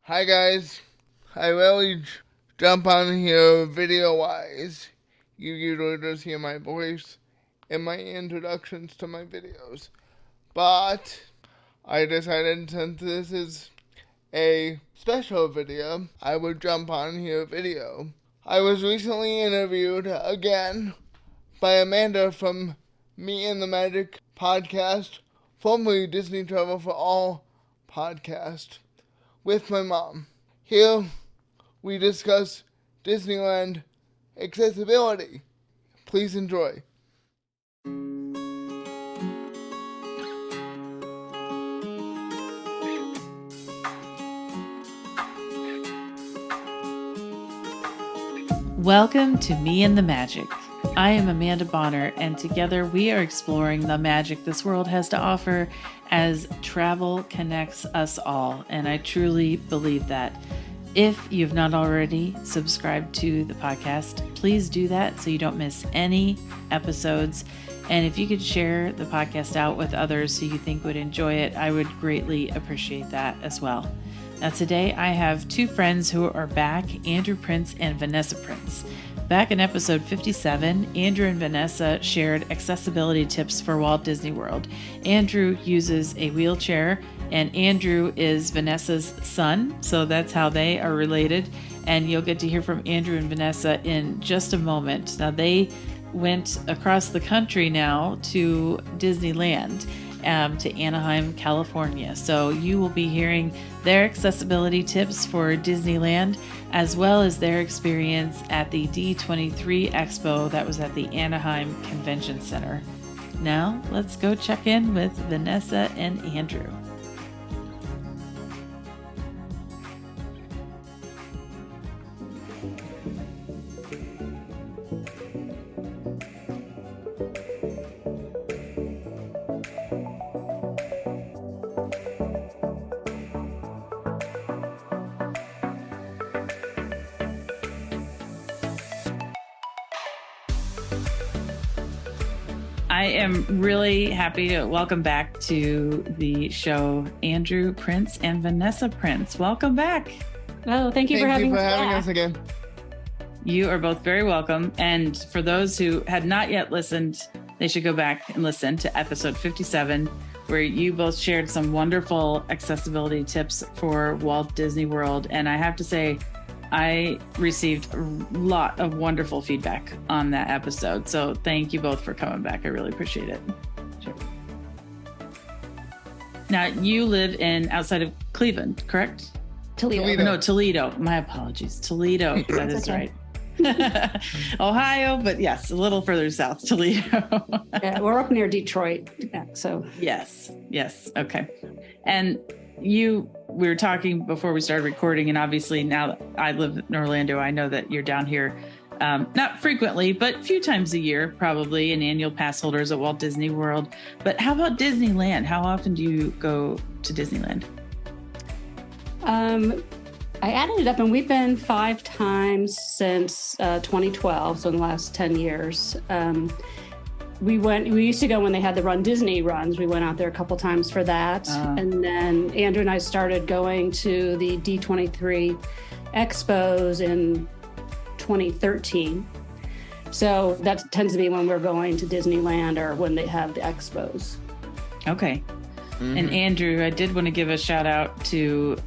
Hi guys, I rarely jump on here video-wise. You usually just hear my voice in my introductions to my videos. But I decided since this is a special video, I would jump on here video. I was recently interviewed again by Amanda from Me and the Magic podcast, formerly Disney Travel for All podcast, with my mom. Here we discuss Disneyland accessibility. Please enjoy. Welcome to Me and the Magic. I am Amanda Bonner, and together we are exploring the magic this world has to offer as travel connects us all, and I truly believe that. If you've not already subscribed to the podcast, please do that so you don't miss any episodes. And if you could share the podcast out with others who you think would enjoy it, I would greatly appreciate that as well. Now today I have two friends who are back, Andrew Prince and Vanessa Prince. Back in episode 57, Andrew and Vanessa shared accessibility tips for Walt Disney World. Andrew uses a wheelchair, and Andrew is Vanessa's son, so that's how they are related. And you'll get to hear from Andrew and Vanessa in just a moment. Now they went across the country now to Disneyland, to Anaheim, California. So you will be hearing their accessibility tips for Disneyland, as well as their experience at the D23 Expo that was at the Anaheim Convention Center. Now let's go check in with Vanessa and Andrew. I am really happy to welcome back to the show Andrew Prince and Vanessa Prince. Welcome back. Oh, thank you for having us again. You are both very welcome. And for those who had not yet listened, they should go back and listen to episode 57, where you both shared some wonderful accessibility tips for Walt Disney World. And I have to say, I received a lot of wonderful feedback on that episode. So thank you both for coming back. I really appreciate it. Sure. Now, you live outside of Cleveland, correct? Toledo. No, Toledo. My apologies. Toledo. That is okay. Right. Ohio, but yes, a little further south, Toledo. Yeah, we're up near Detroit. Yeah, so Yes. Okay. And we were talking before we started recording, and obviously now that I live in Orlando, I know that you're down here, not frequently, but a few times a year, probably, an annual pass holders at Walt Disney World. But how about Disneyland? How often do you go to Disneyland? I added it up, and we've been 5 times since 2012, so in the last 10 years. We used to go when they had the Run Disney runs. We went out there a couple times for that. And then Andrew and I started going to the D23 Expos in 2013. So that tends to be when we're going to Disneyland or when they have the expos. Okay. Mm-hmm. And Andrew, I did want to give a shout out to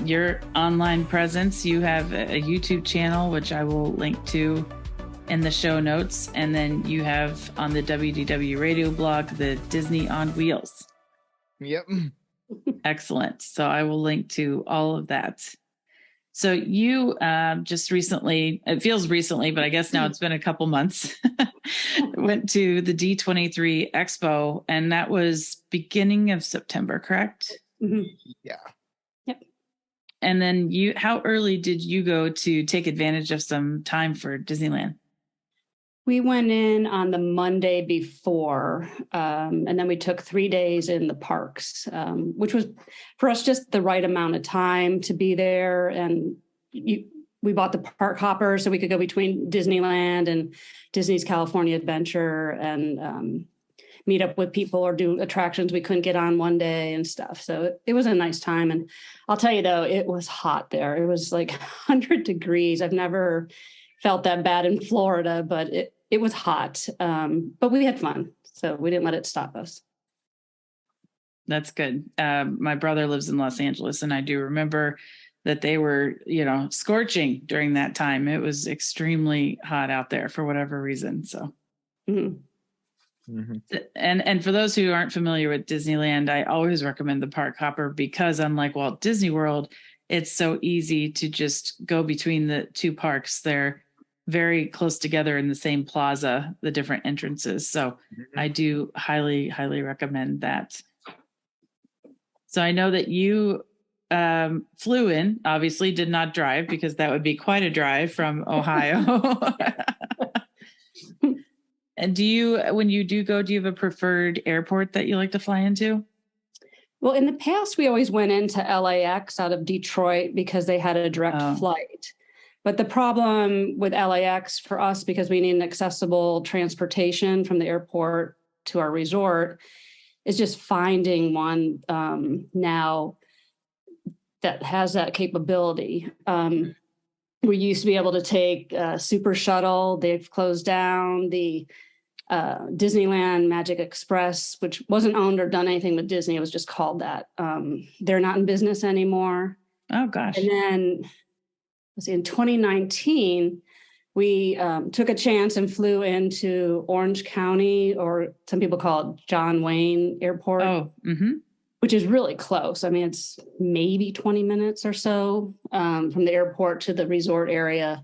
your online presence. You have a YouTube channel, which I will link to in the show notes. And then you have on the WDW radio blog, the Disney on Wheels. Yep. Excellent. So I will link to all of that. So you just recently, it feels recently, but I guess now it's been a couple months, went to the D23 Expo, and that was beginning of September, correct? Mm-hmm. Yeah. Yep. And then how early did you go to take advantage of some time for Disneyland? We went in on the Monday before, and then we took 3 days in the parks, which was for us just the right amount of time to be there. And we bought the park hopper so we could go between Disneyland and Disney's California Adventure and meet up with people or do attractions we couldn't get on one day and stuff. So it was a nice time. And I'll tell you though, it was hot there. It was like 100 degrees. I've never felt that bad in Florida, but it was hot. But we had fun. So we didn't let it stop us. That's good. My brother lives in Los Angeles, and I do remember that they were, scorching during that time. It was extremely hot out there for whatever reason. So, and for those who aren't familiar with Disneyland, I always recommend the park hopper because unlike Walt Disney World, it's so easy to just go between the two parks. They're very close together in the same plaza, the different entrances. So I do highly, highly recommend that. So I know that you flew in, obviously did not drive because that would be quite a drive from Ohio. And when you do go, do you have a preferred airport that you like to fly into? Well, in the past, we always went into LAX out of Detroit because they had a direct flight. But the problem with LAX for us, because we need an accessible transportation from the airport to our resort, is just finding one now that has that capability. We used to be able to take Super Shuttle. They've closed down the Disneyland Magic Express, which wasn't owned or done anything with Disney. It was just called that. They're not in business anymore. Oh, gosh. And then in 2019, we took a chance and flew into Orange County, or some people call it John Wayne Airport, which is really close. I mean, it's maybe 20 minutes or so from the airport to the resort area.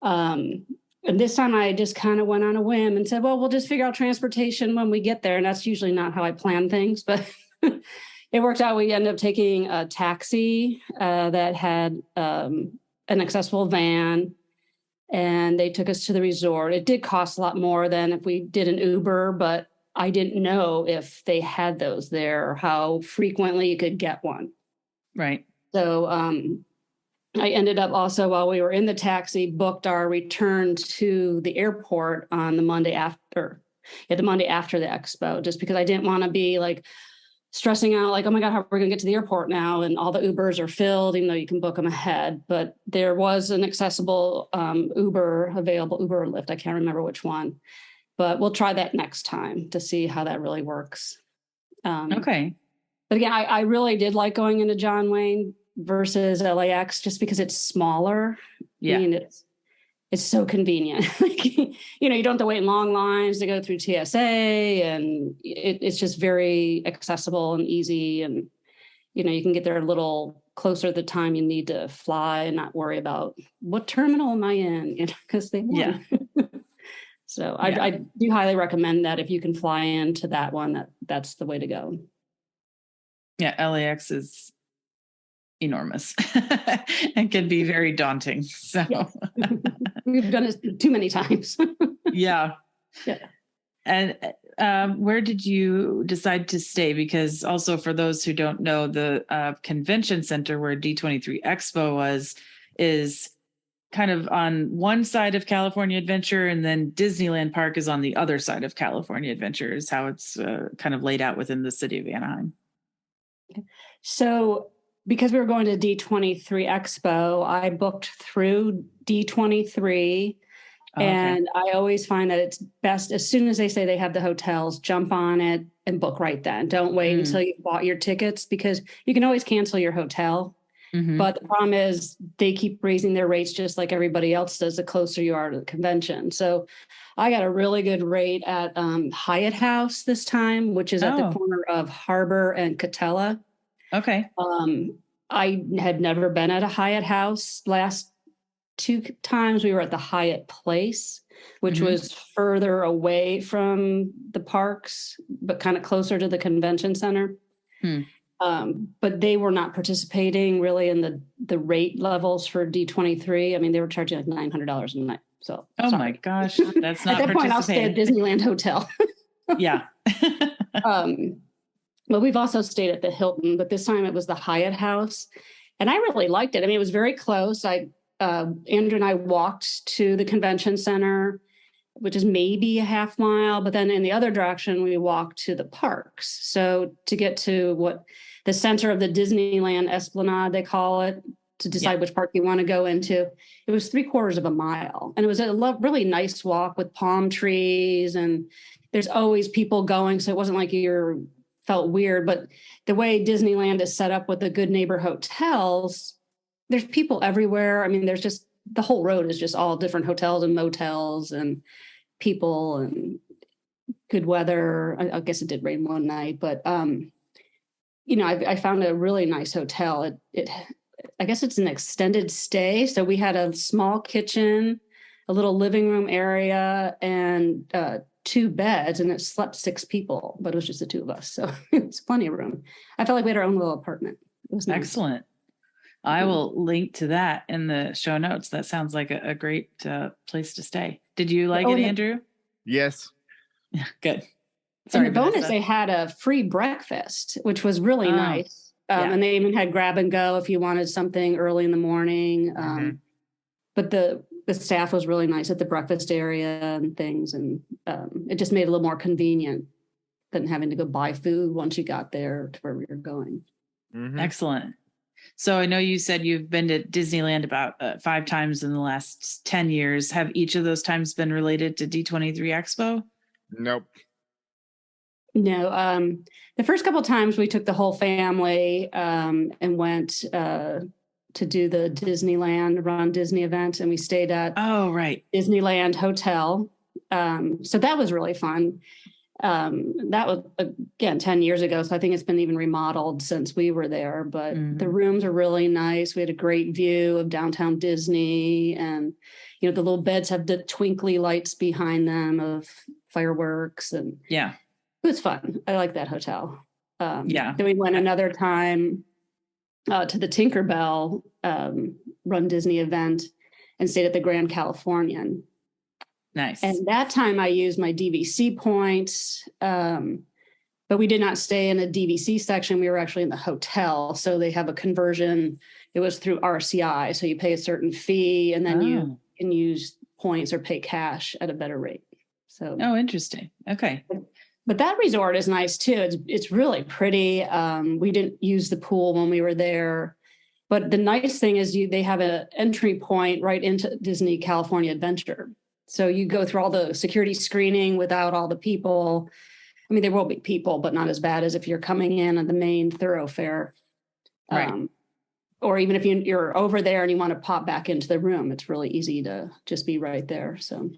And this time I just kind of went on a whim and said, well, we'll just figure out transportation when we get there. And that's usually not how I plan things, but it worked out. We ended up taking a taxi that had an accessible van, and they took us to the resort. It did cost a lot more than if we did an Uber, but I didn't know if they had those there or how frequently you could get one. Right. So I ended up also, while we were in the taxi, booked our return to the airport on the Monday after the expo, just because I didn't want to be like stressing out, like, oh my God, how are we going to get to the airport now? And all the Ubers are filled, even though you can book them ahead. But there was an accessible Uber available, Uber or Lyft. I can't remember which one, but we'll try that next time to see how that really works. Okay. But again, I really did like going into John Wayne versus LAX just because it's smaller. Yeah. I mean, it's so convenient. You don't have to wait in long lines to go through TSA, and it's just very accessible and easy. And, you can get there a little closer to the time you need to fly and not worry about what terminal am I in, because they won. Yeah. So yeah. I do highly recommend that if you can fly into that one, that's the way to go. Yeah. LAX is enormous and can be very daunting. So yes. We've done it too many times. Yeah. Yeah. And where did you decide to stay? Because also for those who don't know, the convention center where D23 Expo is kind of on one side of California Adventure, and then Disneyland Park is on the other side of California Adventure, is how it's kind of laid out within the city of Anaheim. So because we were going to D23 Expo, I booked through D23. And I always find that it's best, as soon as they say they have the hotels, jump on it and book right then. Don't wait until you bought your tickets, because you can always cancel your hotel. Mm-hmm. But the problem is they keep raising their rates just like everybody else does the closer you are to the convention. So I got a really good rate at Hyatt House this time, which is at the corner of Harbor and Catella. Okay. I had never been at a Hyatt House. Last 2 times we were at the Hyatt Place, which was further away from the parks, but kind of closer to the convention center. But they were not participating really in the rate levels for D23. I mean, they were charging like $900 a night. So, my gosh, that's not at that point. I'll stay at Disneyland Hotel. Yeah. Well, we've also stayed at the Hilton, but this time it was the Hyatt House, and I really liked it. I mean, it was very close. Andrew and I walked to the convention center, which is maybe a half mile. But then in the other direction, we walked to the parks. So to get to what the center of the Disneyland Esplanade, they call it, to decide which park you want to go into, it was 3/4 of a mile. And it was a really nice walk with palm trees, and there's always people going. So it wasn't like you felt weird, but the way Disneyland is set up with the Good Neighbor hotels, there's people everywhere. I mean, there's just, the whole road is just all different hotels and motels and people and good weather. I guess it did rain one night, but, I found a really nice hotel. I guess it's an extended stay. So we had a small kitchen, a little living room area, and 2 beds, and it slept 6 people, but it was just the 2 of us. So it's plenty of room. I felt like we had our own little apartment. It was nice. Excellent. I will link to that in the show notes. That sounds like a great place to stay. Did you like it, Andrew? Yes. Good. Sorry, and the bonus, they had a free breakfast, which was really nice. And they even had grab and go if you wanted something early in the morning. But the staff was really nice at the breakfast area and things. And it just made it a little more convenient than having to go buy food once you got there to where we were going. Excellent. So I know you said you've been to Disneyland about 5 times in the last 10 years. Have each of those times been related to D23 Expo? Nope. No. The first couple of times we took the whole family and went to do the Disneyland Run Disney event, and we stayed at Disneyland Hotel. So that was really fun. That was, again, 10 years ago. So I think it's been even remodeled since we were there, but the rooms are really nice. We had a great view of downtown Disney, and, the little beds have the twinkly lights behind them of fireworks, and it was fun. I like that hotel. Then we went another time to the Tinkerbell Run Disney event and stayed at the Grand Californian. Nice. And that time I used my DVC points, but we did not stay in a DVC section. We were actually in the hotel. So they have a conversion. It was through RCI. So you pay a certain fee, and then you can use points or pay cash at a better rate. So. Oh, interesting. Okay. But that resort is nice too. It's really pretty. We didn't use the pool when we were there, but the nice thing is they have an entry point right into Disney California Adventure. So you go through all the security screening without all the people. I mean, there will be people, but not as bad as if you're coming in on the main thoroughfare. Right. Or even if you're over there and you want to pop back into the room, it's really easy to just be right there. So.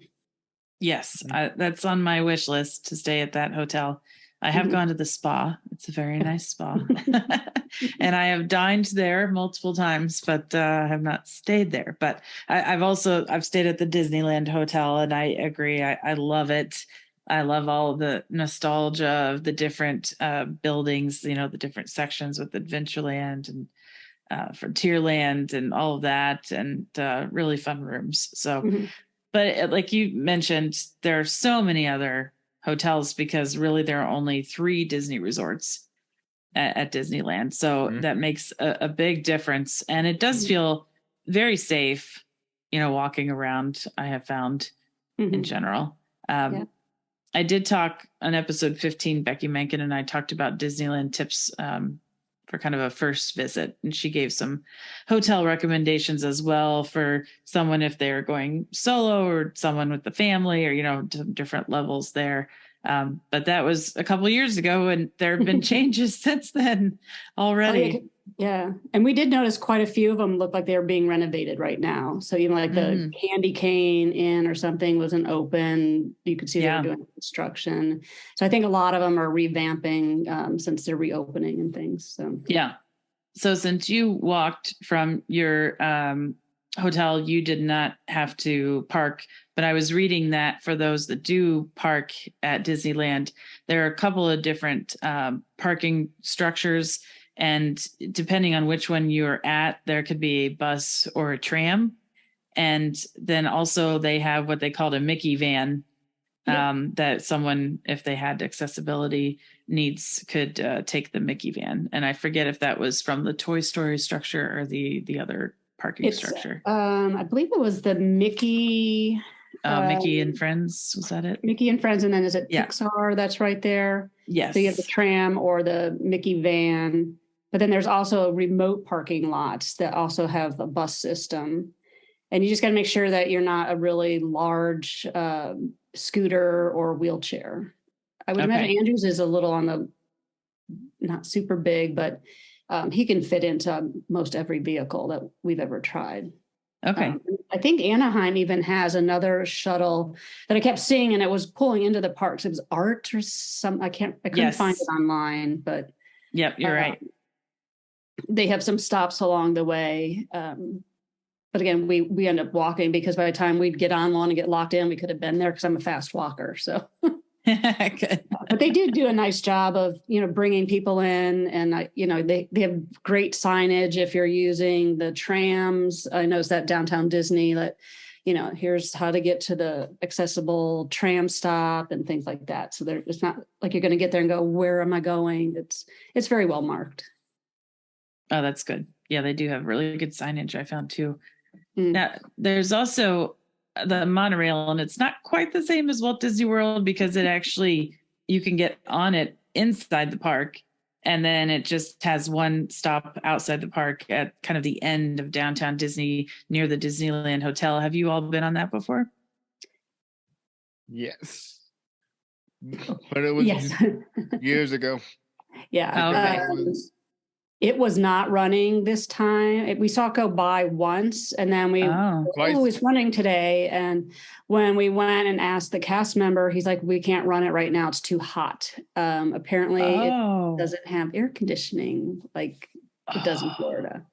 Yes, that's on my wish list to stay at that hotel. I have gone to the spa. It's a very nice spa. And I have dined there multiple times, but have not stayed there. But I've stayed at the Disneyland Hotel, and I agree. I love it. I love all the nostalgia of the different buildings, the different sections with Adventureland and Frontierland and all of that, and really fun rooms. So, but like you mentioned, there are so many other hotels because really there are only 3 Disney resorts at Disneyland. So that makes a big difference. And it does feel very safe, walking around, I have found in general. I did talk on episode 15, Becky Menken and I talked about Disneyland tips for kind of a first visit. And she gave some hotel recommendations as well for someone if they're going solo or someone with the family or, different levels there. But that was a couple of years ago, and there have been changes since then already. Yeah. And we did notice quite a few of them look like they were being renovated right now. So even like the Candy Cane Inn or something wasn't open. You could see they were doing construction. So I think a lot of them are revamping since they're reopening and things. So So since you walked from your hotel, you did not have to park, but I was reading that for those that do park at Disneyland, there are a couple of different parking structures. And depending on which one you're at, there could be a bus or a tram. And then also they have what they called a Mickey van that someone, if they had accessibility needs, could take the Mickey van. And I forget if that was from the Toy Story structure or the other parking structure. I believe it was the Mickey. Mickey and Friends, was that it? Mickey and Friends, and then is it Yeah. Pixar that's right there? Yes. So you have the tram or the Mickey van, but then there's also remote parking lots that also have a bus system. And you just got to make sure that you're not a really large scooter or wheelchair. I would imagine Andrews is a little on the not super big, but he can fit into most every vehicle that we've ever tried. Okay. I think Anaheim even has another shuttle that I kept seeing, and it was pulling into the parks. It was Art or some. I couldn't find it online, but yep, you're right. They have some stops along the way. But again, we end up walking because by the time we'd get on one and get locked in, we could have been there because I'm a fast walker. So, good. But they do a nice job of, bringing people in, and they have great signage if you're using the trams. I noticed that downtown Disney that, here's how to get to the accessible tram stop and things like that. So it's not like you're going to get there and go, where am I going? It's very well marked. Oh, that's good. Yeah, they do have really good signage, I found too. Now, there's also the monorail, and it's not quite the same as Walt Disney World because you can get on it inside the park, and then it just has one stop outside the park at kind of the end of downtown Disney near the Disneyland Hotel. Have you all been on that before? Yes. But it was years ago. Yeah. Okay. It was not running this time. We saw it go by once, and then it's running today. And when we went and asked the cast member, he's like, we can't run it right now. It's too hot. Apparently it doesn't have air conditioning like it does in Florida,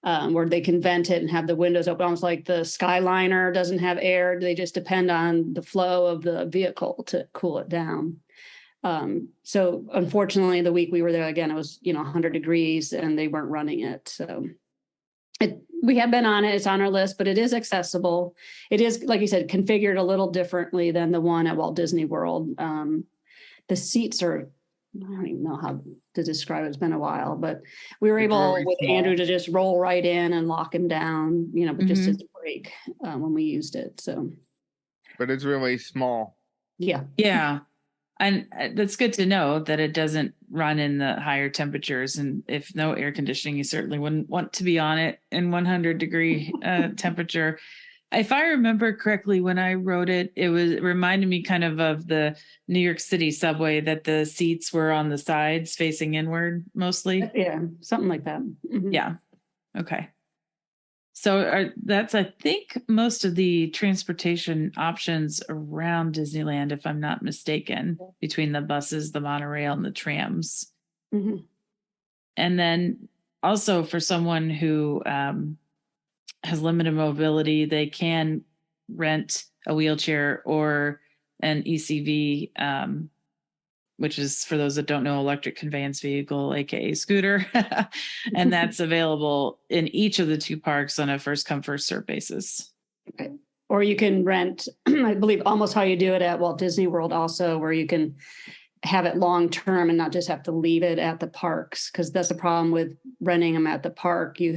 where they can vent it and have the windows open. Almost like the Skyliner doesn't have air. They just depend on the flow of the vehicle to cool it down. So unfortunately, the week we were there, again, it was, 100 degrees and they weren't running it. So we have been on it. It's on our list, but it is accessible. It is, like you said, configured a little differently than the one at Walt Disney World. The seats are, I don't even know how to describe it. It's been a while, but we were able with Andrew to just roll right in and lock him down, but just as a break when we used it. So, but it's really small. Yeah. Yeah. And that's good to know that it doesn't run in the higher temperatures. And if no air conditioning, you certainly wouldn't want to be on it in 100-degree temperature. If I remember correctly, when I wrote it, it reminded me kind of the New York City subway, that the seats were on the sides facing inward mostly. Yeah, something like that. Mm-hmm. Yeah. Okay. So that's, I think, most of the transportation options around Disneyland, if I'm not mistaken, between the buses, the monorail, and the trams. Mm-hmm. And then also for someone who has limited mobility, they can rent a wheelchair or an ECV, which is, for those that don't know, electric conveyance vehicle, aka scooter. And that's available in each of the two parks on a first come, first serve basis. Okay. Or you can rent, I believe, almost how you do it at Walt Disney World also, where you can have it long term and not just have to leave it at the parks, because that's the problem with renting them at the park. You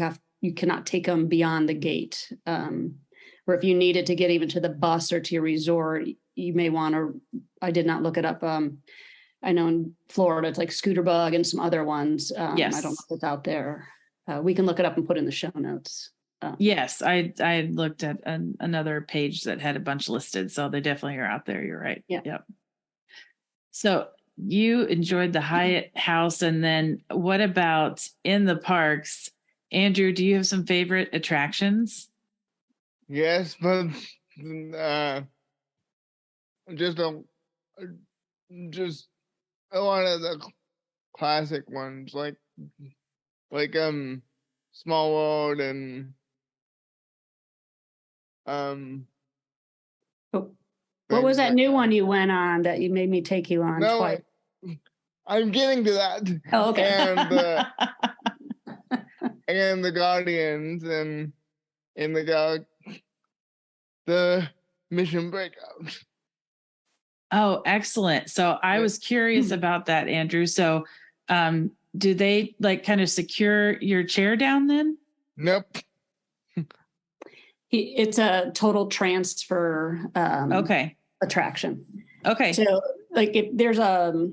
cannot take them beyond the gate. Or if you needed to get even to the bus or to your resort, you may want to, I did not look it up. I know in Florida, it's like Scooter Bug and some other ones. Yes. I don't know if it's out there. We can look it up and put in the show notes. Yes, I looked at another page that had a bunch listed. So they definitely are out there. You're right. Yeah. Yep. So you enjoyed the Hyatt House. And then what about in the parks? Andrew, do you have some favorite attractions? Yes, but just a lot of the classic ones, like Small World and what was that new one you went on that you made me take you on twice? I'm getting to that. Oh, okay. And the Guardians and the Mission Breakout. Oh, excellent. So I was curious about that, Andrew. So do they kind of secure your chair down then? Nope. It's a total transfer Okay. attraction. Okay. So like there's a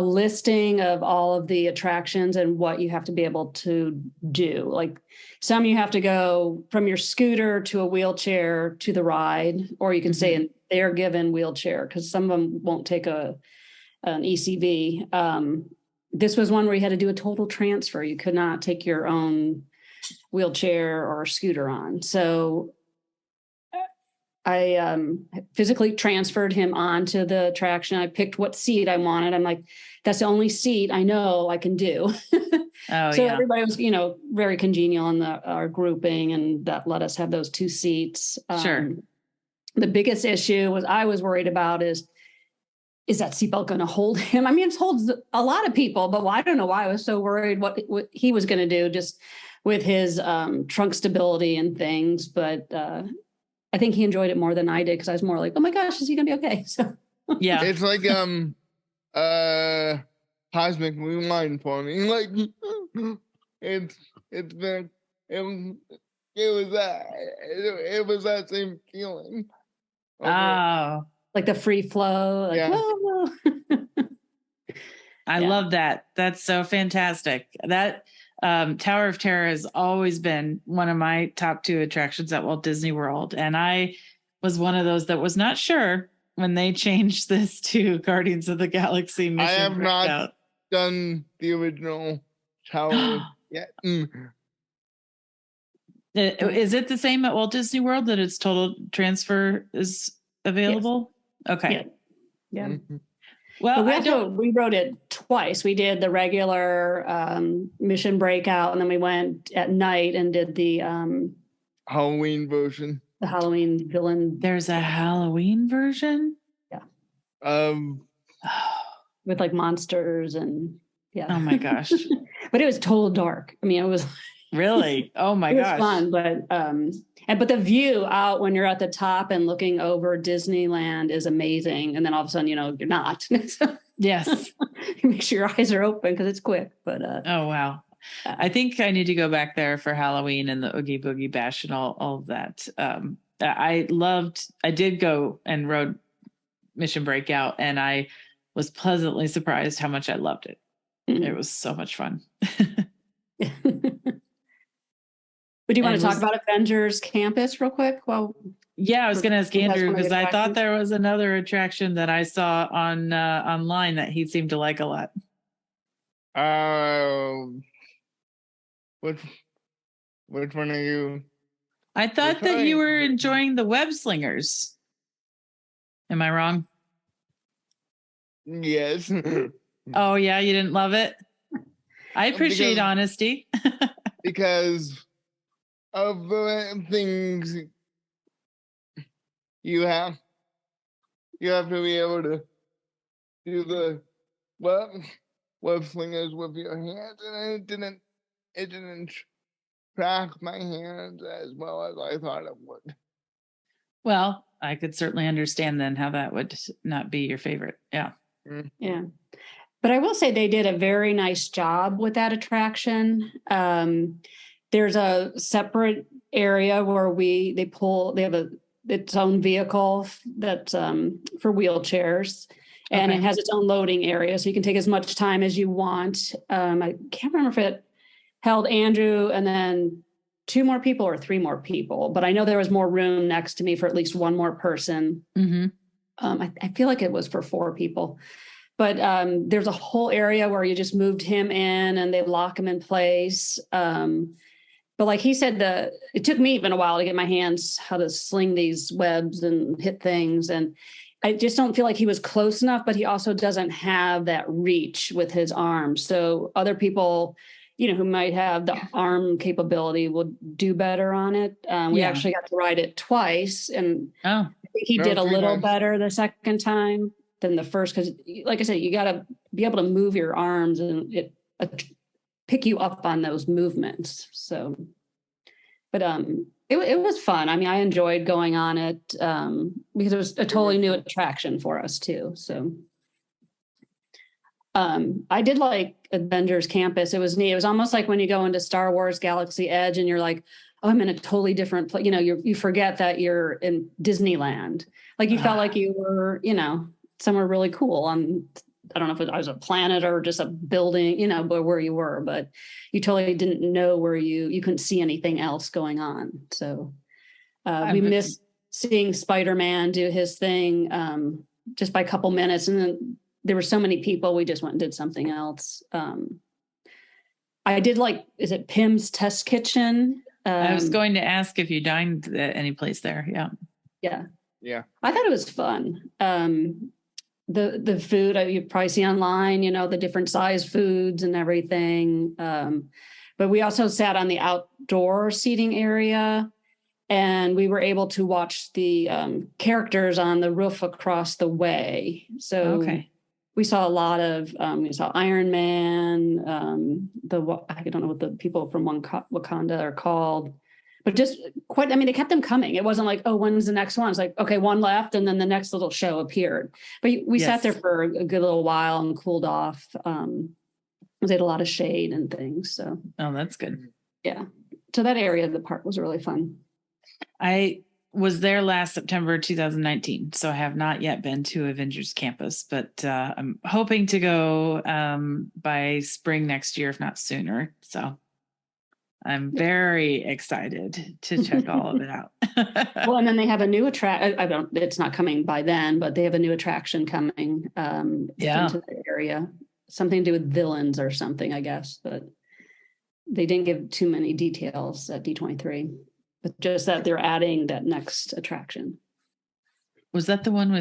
listing of all of the attractions and what you have to be able to do. Like some you have to go from your scooter to a wheelchair to the ride, or you can stay in their given wheelchair because some of them won't take an ECV. This was one where you had to do a total transfer. You could not take your own wheelchair or scooter on. So I physically transferred him onto the attraction. I picked what seat I wanted. I'm like, that's the only seat I know I can do. Oh, So yeah. everybody was, very congenial in our grouping, and that let us have those 2 seats. Sure. The biggest issue I was worried about is that seatbelt going to hold him? I mean, it holds a lot of people, but I don't know why I was so worried what he was going to do just with his trunk stability and things. But I think he enjoyed it more than I did because I was more like, oh my gosh, is he going to be okay? So Yeah. It's like cosmic rewind for me. Like it was that same feeling. Oh, like the free flow, like, Yeah. whoa. I Yeah. love that. That's so fantastic. That Tower of Terror has always been one of my top 2 attractions at Walt Disney World. And I was one of those that was not sure when they changed this to Guardians of the Galaxy Mission I have not Breakout. done the original Tower yet. Is it the same at Walt Disney World that its total transfer is available? Yes. Okay. Yeah. Mhm. Well, we wrote it twice. We did the regular Mission Breakout, and then we went at night and did the Halloween version. The Halloween villain. There's a Halloween version? Yeah. With like monsters and yeah. Oh my gosh. But it was total dark. I mean, it was really? Oh my gosh. It was fun, but the view out when you're at the top and looking over Disneyland is amazing. And then all of a sudden, you're not. Yes. Make sure your eyes are open because it's quick. But oh wow. I think I need to go back there for Halloween and the Oogie Boogie Bash and all of that. I did go and rode Mission Breakout, and I was pleasantly surprised how much I loved it. Mm-hmm. It was so much fun. But do you want to talk about Avengers Campus real quick? Well, yeah, I was going to ask Andrew because I thought there was another attraction that I saw on online that he seemed to like a lot. Which one are you? I thought that you were enjoying the web slingers. Am I wrong? Yes. Oh yeah, you didn't love it? I appreciate honesty. Because of the things you have to be able to do the web slingers with your hands, and it didn't track my hands as well as I thought it would. Well, I could certainly understand then how that would not be your favorite. Yeah. Yeah. But I will say they did a very nice job with that attraction. There's a separate area where they have its own vehicle that's for wheelchairs, and it has its own loading area, so you can take as much time as you want. I can't remember if it held Andrew and then 2 more people or 3 more people, but I know there was more room next to me for at least 1 more person. Mm-hmm. I feel like it was for 4 people. But there's a whole area where you just moved him in and they lock him in place. But like he said, it took me even a while to get my hands how to sling these webs and hit things. And I just don't feel like he was close enough, but he also doesn't have that reach with his arms. So other people, who might have the arm capability will do better on it. We actually got to ride it twice, and I think he did a little better the second time than the first, because like I said, you got to be able to move your arms and it pick you up on those movements. So, but it was fun. I mean, I enjoyed going on it because it was a totally new attraction for us too. So I did like Avengers Campus. It was neat. It was almost like when you go into Star Wars Galaxy Edge and you're like, oh, I'm in a totally different place. You forget that you're in Disneyland. Like you felt like you were, somewhere really cool on, I don't know if it was a planet or just a building, but where you were, but you totally didn't know where you couldn't see anything else going on. So we missed seeing Spider-Man do his thing just by a couple minutes. And then there were so many people, we just went and did something else. I did is it Pim's Test Kitchen? I was going to ask if you dined at any place there. Yeah. Yeah. Yeah. I thought it was fun. The food you probably see online, the different size foods and everything. But we also sat on the outdoor seating area, and we were able to watch the characters on the roof across the way. So we saw a lot of, we saw Iron Man, I don't know what the people from Wakanda are called, but just they kept them coming. It wasn't like, oh, when's the next one? It's like, okay, one left, and then the next little show appeared. But we sat there for a good little while and cooled off. We had a lot of shade and things. So. Oh, that's good. Yeah. So that area of the park was really fun. I was there last September 2019, so I have not yet been to Avengers Campus, but I'm hoping to go by spring next year, if not sooner. So I'm very excited to check all of it out. Well, and then they have a new attraction. It's not coming by then, but they have a new attraction coming into the area. Something to do with villains or something, I guess, but they didn't give too many details at D23. But just that they're adding that next attraction. Was that the one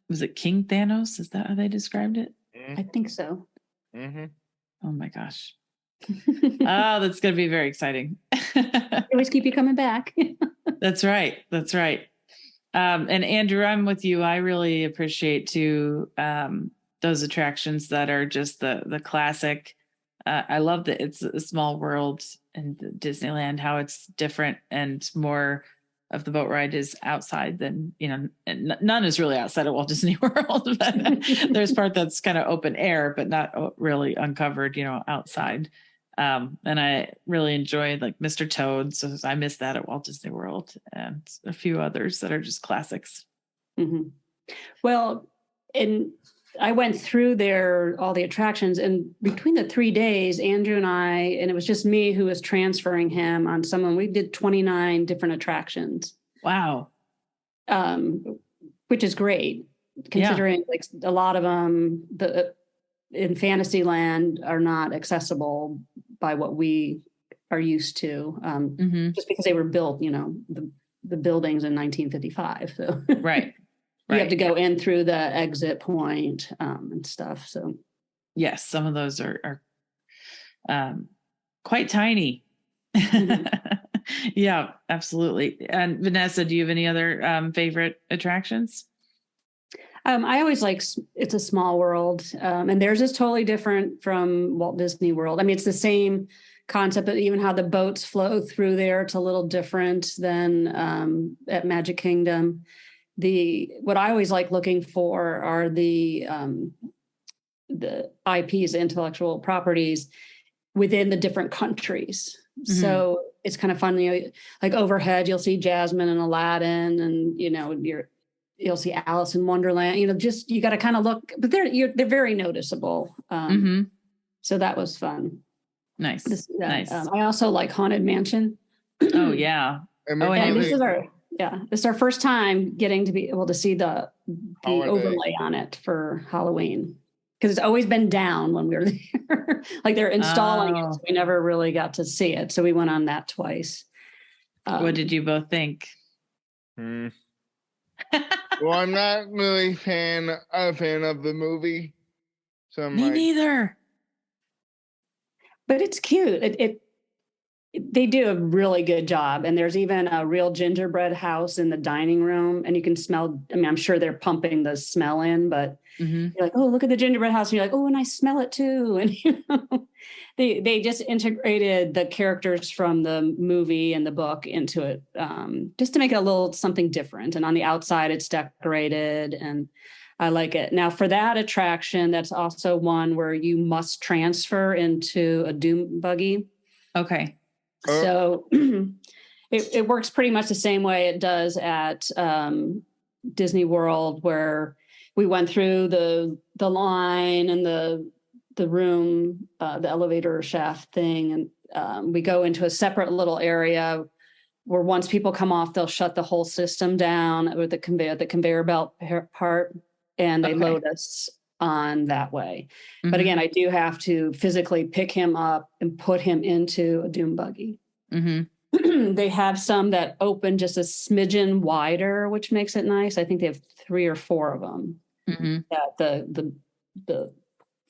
was it King Thanos? Is that how they described it? I think so. Mm-hmm. Oh my gosh. Oh, that's going to be very exciting. Always keep you coming back. That's right. That's right. And Andrew, I'm with you. I really appreciate too those attractions that are just the classic. I love that it's a small world in Disneyland, how it's different and more of the boat ride is outside than, and none is really outside of Walt Disney World. But there's part that's kind of open air, but not really uncovered, outside. And I really enjoyed Mr. Toad. So I missed that at Walt Disney World, and a few others that are just classics. Mm-hmm. Well, I went through all the attractions, and between the 3 days, Andrew and it was just me who was transferring him on someone. We did 29 different attractions. Wow. Which is great, considering a lot of them in Fantasyland are not accessible by what we are used to, just because they were built, the buildings in 1955. So right. You have to go in through the exit point and stuff. So, yes, some of those are quite tiny. Mm-hmm. Yeah, absolutely. And Vanessa, do you have any other favorite attractions? I always It's a Small World, and theirs is totally different from Walt Disney World. I mean, it's the same concept, but even how the boats flow through there, it's a little different than at Magic Kingdom. What I always like looking for are the IPs, intellectual properties, within the different countries. Mm-hmm. So it's kind of fun. Overhead, you'll see Jasmine and Aladdin, and you'll see Alice in Wonderland. You got to kind of look, but they're very noticeable. So that was fun. Nice. Nice. I also like Haunted Mansion. Oh yeah. And this is our first time getting to be able to see the overlay on it for Halloween, because it's always been down when we were there. They're installing it, so we never really got to see it. So we went on that twice. What did you both think? Well, I'm not really a fan of the movie. So Me neither. But it's cute. They do a really good job. And there's even a real gingerbread house in the dining room, and you can smell, I'm sure they're pumping the smell in, but you're like, oh, look at the gingerbread house. And you're like, oh, and I smell it too. And they just integrated the characters from the movie and the book into it, just to make it a little something different. And on the outside, it's decorated, and I like it. Now, for that attraction, that's also one where you must transfer into a Doom buggy. Okay. So it works pretty much the same way it does at Disney World, where we went through the line and the room, the elevator shaft thing, and we go into a separate little area where once people come off, they'll shut the whole system down with the conveyor belt part, and they load us on that way. Mm-hmm. But again, I do have to physically pick him up and put him into a dune buggy. Mm-hmm. They have some that open just a smidgen wider, which makes it nice. I think they have 3 or 4 of them. Mm-hmm. That the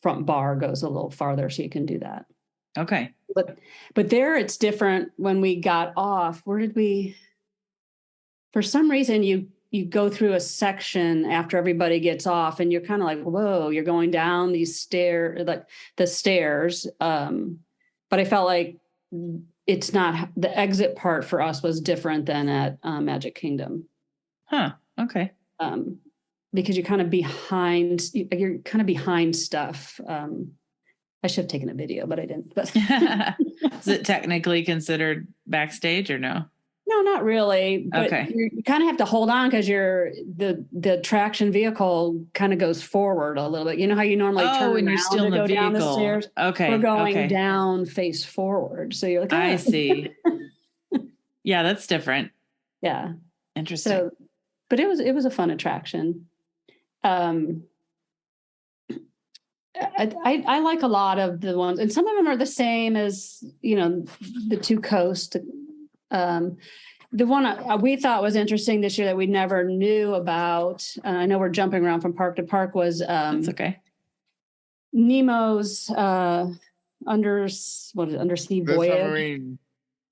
front bar goes a little farther, so you can do that. Okay. But there it's different. When we got off, where did we, for some reason, you go through a section after everybody gets off, and you're kind of like, whoa, you're going down these stairs, like the stairs. But I felt like it's not, the exit part for us was different than at Magic Kingdom. Huh. Okay. Because you're kind of behind stuff. I should have taken a video, but I didn't. But is it technically considered backstage or no? No, not really. But okay. You kind of have to hold on because the traction vehicle kind of goes forward a little bit. You know how you normally turn around you're still to in the go vehicle. Down the stairs? Okay. We're going down face forward. So you're like, oh. I see. Yeah, that's different. Yeah. Interesting. So, but it was a fun attraction. I like a lot of the ones, and some of them are the same as, the two coast. The one we thought was interesting this year that we never knew about, I know we're jumping around from park to park, was that's okay. Nemo's undersea voyage.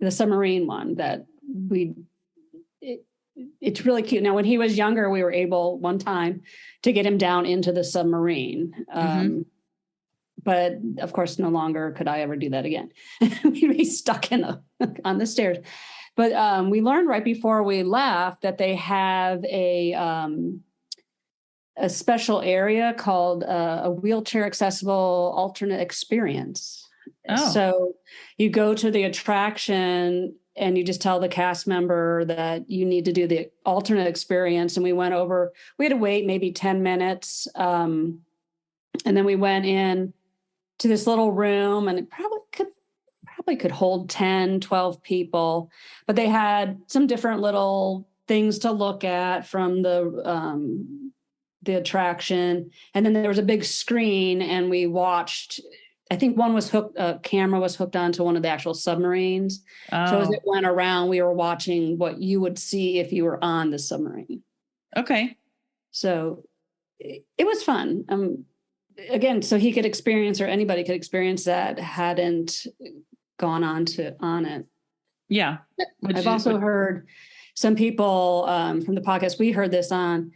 The submarine one that it's really cute. Now, when he was younger, we were able one time to get him down into the submarine. But of course, no longer could I ever do that again. We'd be stuck on the stairs. But we learned right before we left that they have a special area called a wheelchair accessible alternate experience. Oh. So you go to the attraction and you just tell the cast member that you need to do the alternate experience. And we had to wait maybe 10 minutes. And then we went in to this little room, and it probably could hold 10, 12 people, but they had some different little things to look at from the attraction. And then there was a big screen, and we watched, I think one was camera was hooked onto one of the actual submarines. Oh. So as it went around, we were watching what you would see if you were on the submarine. Okay. So it was fun. Again, so he could experience, or anybody could experience that hadn't gone on it. Yeah. I've also heard some people from the podcast we heard this on,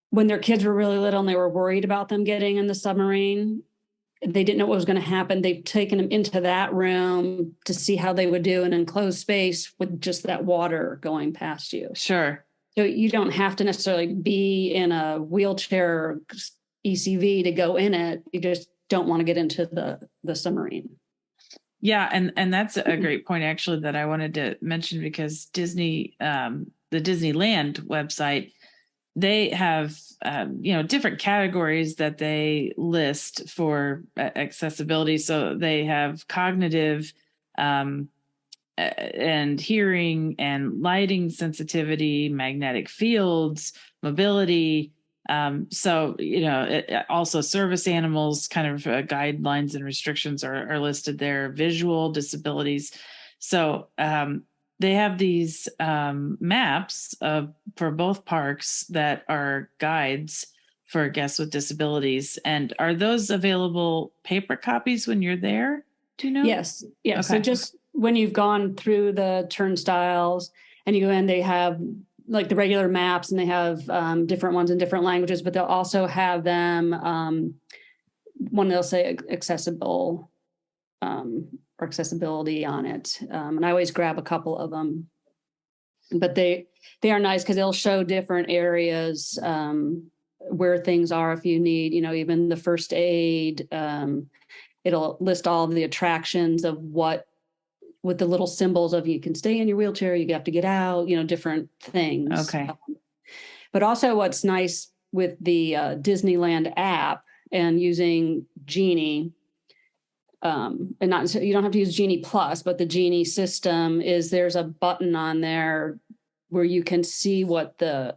when their kids were really little and they were worried about them getting in the submarine, they didn't know what was going to happen. They've taken them into that room to see how they would do in an enclosed space with just that water going past you. Sure. So you don't have to necessarily be in a wheelchair ECV to go in it. You just don't want to get into the submarine. Yeah. And that's a great point, actually, that I wanted to mention, because Disney, the Disneyland website, they have, different categories that they list for accessibility. So they have cognitive, and hearing and lighting sensitivity, magnetic fields, mobility. Also service animals, kind of guidelines and restrictions are listed there, visual disabilities. So they have these maps for both parks that are guides for guests with disabilities. And are those available paper copies when you're there? Do you know? Yes. Okay. So just when you've gone through the turnstiles and you go in, they have like the regular maps, and they have different ones in different languages, but they'll also have them, one they'll say accessible or accessibility on it. And I always grab a couple of them, but they are nice because they'll show different areas where things are. If you need, even the first aid, it'll list all of the attractions of what with the little symbols of you can stay in your wheelchair, you have to get out, different things. Okay. But also what's nice with the Disneyland app and using Genie, and not, you don't have to use Genie Plus, but the Genie system is there's a button on there where you can see what the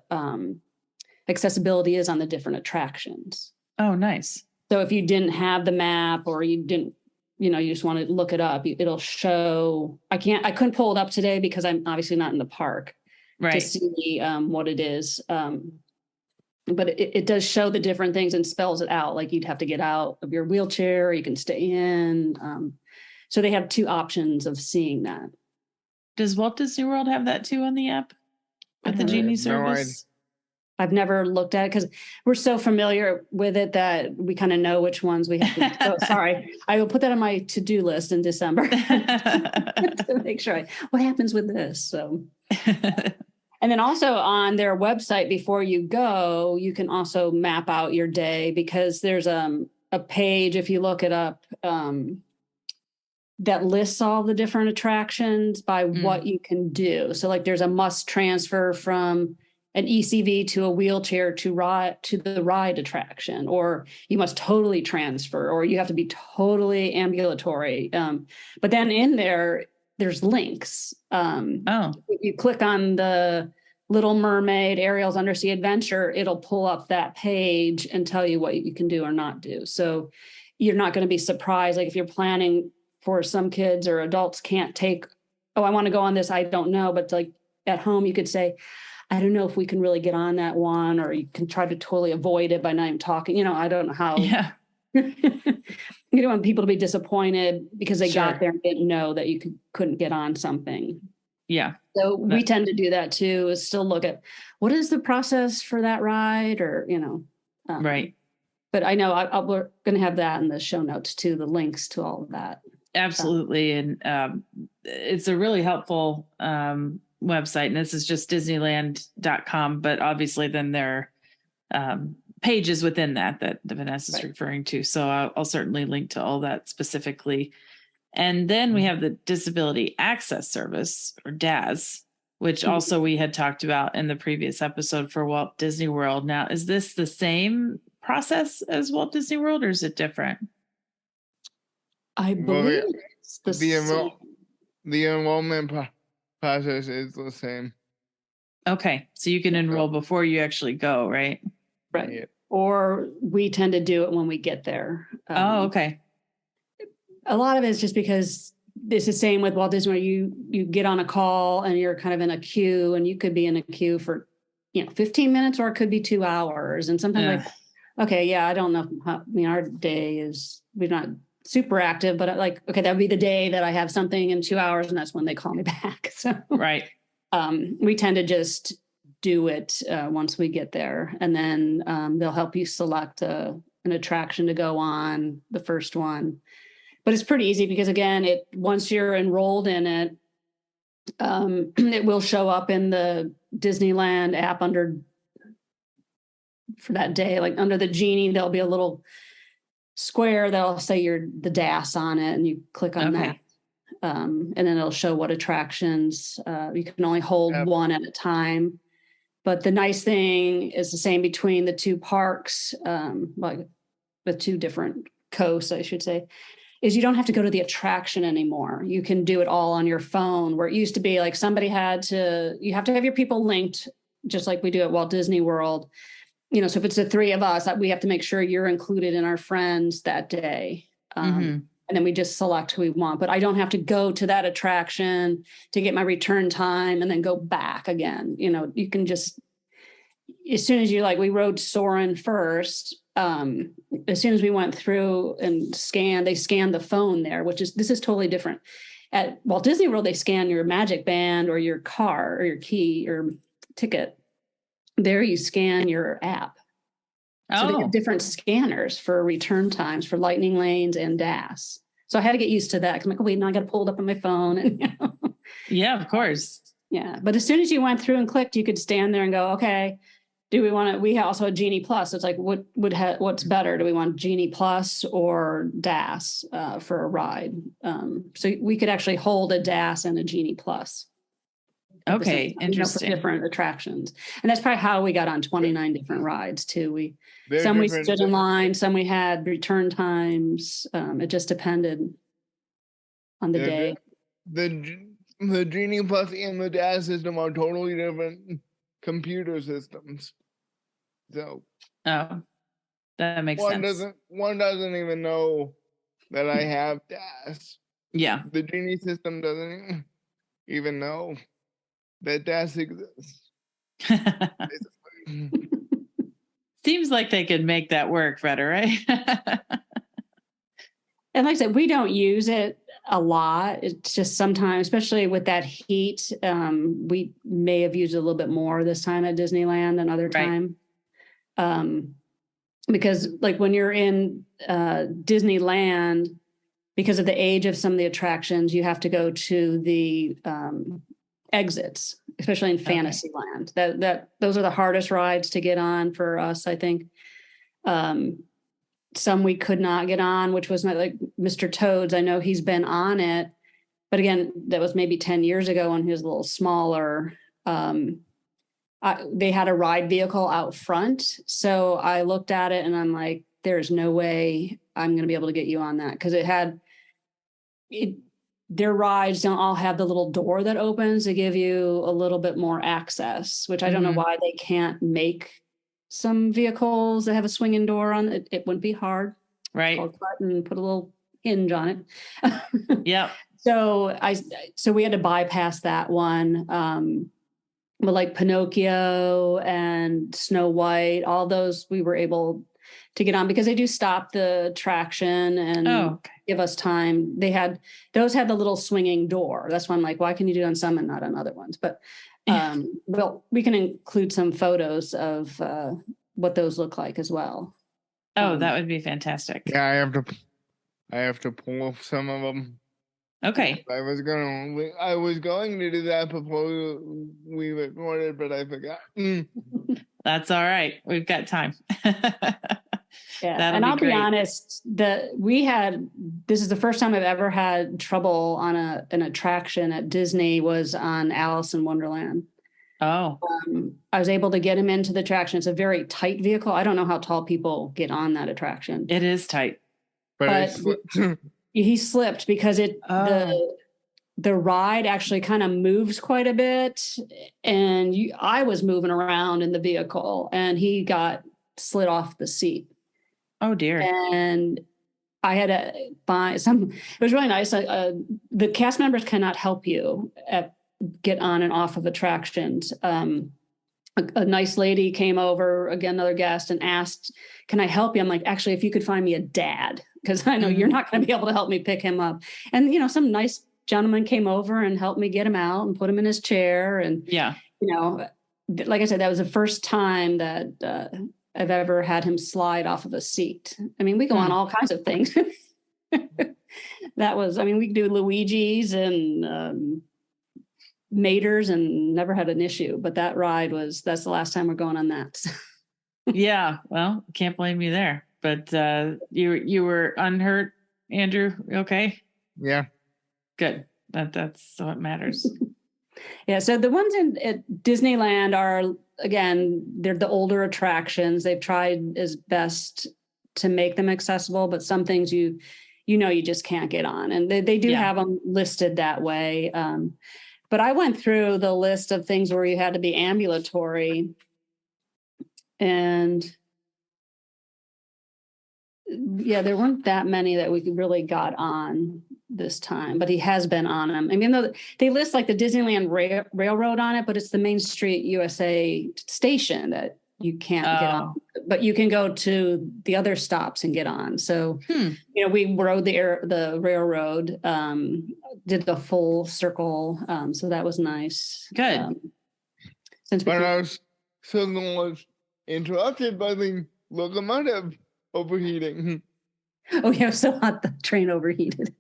accessibility is on the different attractions. Oh, nice. So if you didn't have the map or you didn't, you just want to look it up, it'll show. I couldn't pull it up today because I'm obviously not in the park to see what it is. But it does show the different things and spells it out. Like you'd have to get out of your wheelchair, or you can stay in. So they have two options of seeing that. Does Walt Disney World have that too on the app with the Genie service? I've never looked at it because we're so familiar with it that we kind of know which ones we have to. Oh, sorry. I will put that on my to-do list in December to make sure what happens with this. So, and then also on their website, before you go, you can also map out your day, because there's a page, if you look it up, that lists all the different attractions by what you can do. So like there's a must transfer from an ECV to a wheelchair to the ride attraction, or you must totally transfer, or you have to be totally ambulatory. But then in there's links. If you click on the Little Mermaid, Ariel's Undersea Adventure, it'll pull up that page and tell you what you can do or not do. So you're not going to be surprised. Like if you're planning for some kids or adults can't take, I want to go on this, I don't know. But like at home, you could say, I don't know if we can really get on that one, or you can try to totally avoid it by not even talking. I don't know how. Yeah. You don't want people to be disappointed because they got there and didn't know that you couldn't get on something. Yeah. So we tend to do that too, is still look at what is the process for that ride, or, right. But I know we're going to have that in the show notes too, the links to all of that. Absolutely. And it's a really helpful website, and this is just Disneyland.com, but obviously then there are pages within that Vanessa is referring to. So I'll certainly link to all that specifically. And then we have the Disability Access Service, or DAS, which also we had talked about in the previous episode for Walt Disney World. Now, is this the same process as Walt Disney World, or is it different? I believe it's the same. The enrollment process is the same. Okay, so you can enroll before you actually go, right? Right. Yeah. Or we tend to do it when we get there. Okay. A lot of it is just because it's the same with Walt Disney, where you get on a call and you're kind of in a queue, and you could be in a queue for 15 minutes, or it could be 2 hours. And sometimes I don't know how, our day is, we're not super active, but okay, that would be the day that I have something in 2 hours, and that's when they call me back. So right. We tend to just do it once we get there, and then they'll help you select an attraction to go on, the first one. But it's pretty easy because, again, once you're enrolled in it, it will show up in the Disneyland app for that day. Like under the Genie, there'll be a little square that'll say the DAS on it, and you click on that. And then it'll show what attractions. You can only hold one at a time. But the nice thing is the same between the two parks, like the two different coasts, I should say, is you don't have to go to the attraction anymore. You can do it all on your phone, where it used to be like you have to have your people linked, just like we do at Walt Disney World. So if it's the three of us, we have to make sure you're included in our friends that day. And then we just select who we want. But I don't have to go to that attraction to get my return time and then go back again. You can just, as soon as we rode Soarin' first, as soon as we went through and they scanned the phone there, this is totally different. At Walt Disney World, they scan your Magic Band or your car or your key or ticket. There you scan your app. So they have different scanners for return times for lightning lanes and DAS. So I had to get used to that, because I'm like, wait, now I got to pull it up on my phone. And, Yeah, of course. Yeah. But as soon as you went through and clicked, you could stand there and go, okay, do we want to, we also had Genie Plus. It's like, what's better? Do we want Genie Plus or DAS for a ride? So we could actually hold a DAS and a Genie Plus. Okay, interesting. For different attractions. And that's probably how we got on 29 different rides too. Some we stood in line, some we had return times. It just depended on the day. The Genie Plus and the DAS system are totally different computer systems. So that makes sense. One doesn't even know that I have DAS. Yeah. The Genie system doesn't even know that DAS exists. Seems like they could make that work better, right? And like I said, we don't use it a lot. It's just sometimes, especially with that heat, we may have used it a little bit more this time at Disneyland than other time. Because like when you're in Disneyland, because of the age of some of the attractions, you have to go to the exits, especially in Fantasyland. Those are the hardest rides to get on for us, I think. Some we could not get on, which was not like Mr. Toad's. I know he's been on it, but again, that was maybe 10 years ago when he was a little smaller. They had a ride vehicle out front. So I looked at it and I'm like, there's no way I'm going to be able to get you on that. Cause their rides don't all have the little door that opens to give you a little bit more access, which I don't know why they can't make some vehicles that have a swinging door on it. It wouldn't be hard. Right. And put a little hinge on it. Yeah. So we had to bypass that one. But like Pinocchio and Snow White, all those we were able to get on because they do stop the traction and give us time. Those had the little swinging door. That's why I'm like, why can you do it on some and not on other ones? But well, we can include some photos of what those look like as well. Oh, that would be fantastic. Yeah, I have to pull up some of them. Okay. I was going to do that before we recorded, but I forgot. That's all right. We've got time. Yeah, and I'll be honest, this is the first time I've ever had trouble on an attraction at Disney was on Alice in Wonderland. Oh. I was able to get him into the attraction. It's a very tight vehicle. I don't know how tall people get on that attraction. It is tight. But he slipped because the ride actually kind of moves quite a bit. And I was moving around in the vehicle and he got slid off the seat. Oh dear. And I had to buy it was really nice. The cast members cannot help you get on and off of attractions. A nice lady came over, again, another guest, and asked, can I help you? I'm like, actually, if you could find me a dad, because I know you're not going to be able to help me pick him up. And, some nice gentleman came over and helped me get him out and put him in his chair. And, like I said, that was the first time that I've ever had him slide off of a seat. I mean, we go on all kinds of things. We could do Luigi's and Maters and never had an issue, but that ride that's the last time we're going on that. Yeah. Well, can't blame you there, but you were unhurt, Andrew. Okay. Yeah. Good. That's what matters. Yeah. So the ones at Disneyland are, again, they're the older attractions. They've tried as best to make them accessible, but some things you just can't get on, and they do have them listed that way. But I went through the list of things where you had to be ambulatory, and there weren't that many that we really got on this time, but he has been on them. I mean, though they list like the Disneyland Railroad on it, but it's the Main Street USA station that you can't get on, but you can go to the other stops and get on. So, we rode the railroad, did the full circle. So that was nice. Good. Our signal was interrupted by the locomotive overheating. Oh, yeah, it was so hot the train overheated.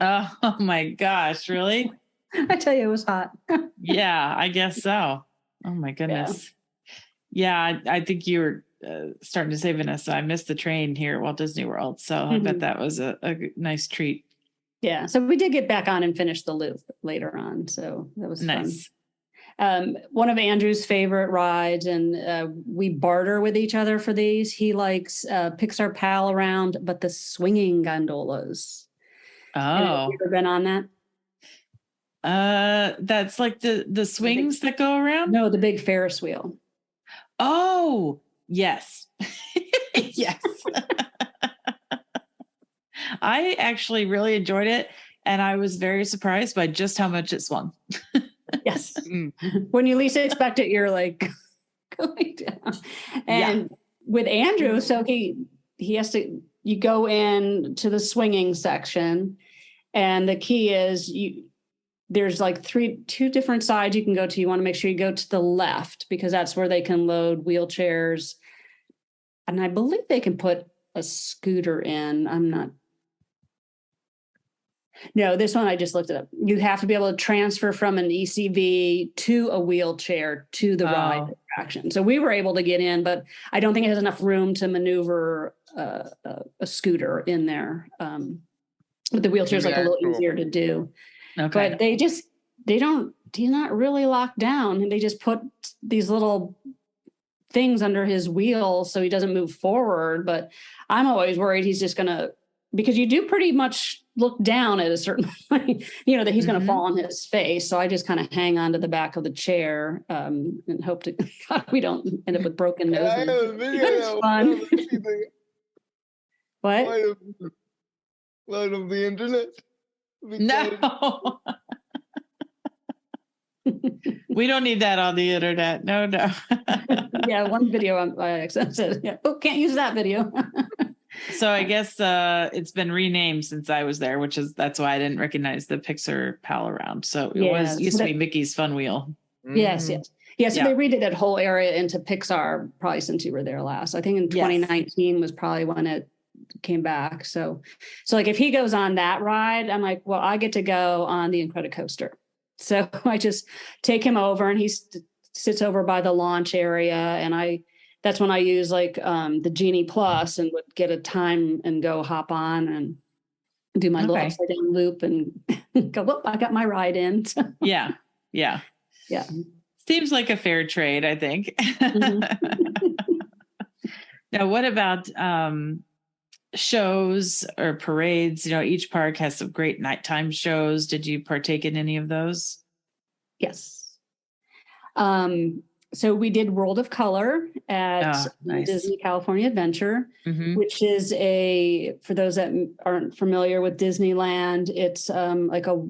Oh my gosh, really? I tell you, it was hot. Yeah, I guess so. Oh my goodness. Yeah, I think you were starting to say, Vanessa, I missed the train here at Walt Disney World. So I bet that was a nice treat. Yeah. So we did get back on and finish the loop later on. So that was nice. Fun. One of Andrew's favorite rides, and we barter with each other for these. He likes Pixar Pal Around, but the swinging gondolas. Oh. Have you ever been on that? That's like the swings that go around? No, the big Ferris wheel. Oh, yes. Yes. I actually really enjoyed it, and I was very surprised by just how much it swung. Yes. When you least expect it, you're like going down. And with Andrew, so he has to, you go in to the swinging section, and the key is there's like two different sides you can go to. You want to make sure you go to the left, because that's where they can load wheelchairs. And I believe they can put a scooter in. No, this one I just looked it up. You have to be able to transfer from an ECV to a wheelchair to the ride attraction. So we were able to get in, but I don't think it has enough room to maneuver a scooter in there. But the wheelchair is like a little easier to do. Okay. But they not really lock down, and they just put these little things under his wheel so he doesn't move forward. But I'm always worried he's just gonna, because you do pretty much look down at a certain point, that he's going to fall on his face. So I just kind of hang on to the back of the chair and hope to God we don't end up with broken noses. I have a video. It's fun. What? Load of the internet. No. We don't need that on the internet. No. Yeah, one video I accepted. Yeah. Oh, can't use that video. So I guess it's been renamed since I was there, that's why I didn't recognize the Pixar Pal Around. So it used to be Mickey's Fun Wheel. Yes. So they redid that whole area into Pixar probably since you were there last. I think in 2019 was probably when it came back. So like if he goes on that ride, I'm like, well, I get to go on the Incredicoaster. So I just take him over, and he sits over by the launch area, and that's when I use like the Genie Plus and would get a time and go hop on and do my little upside down loop and go, whoop, I got my ride in. Yeah. Seems like a fair trade, I think. Now, what about shows or parades? Each park has some great nighttime shows. Did you partake in any of those? Yes. So we did World of Color at Disney California Adventure, which is for those that aren't familiar with Disneyland, it's like a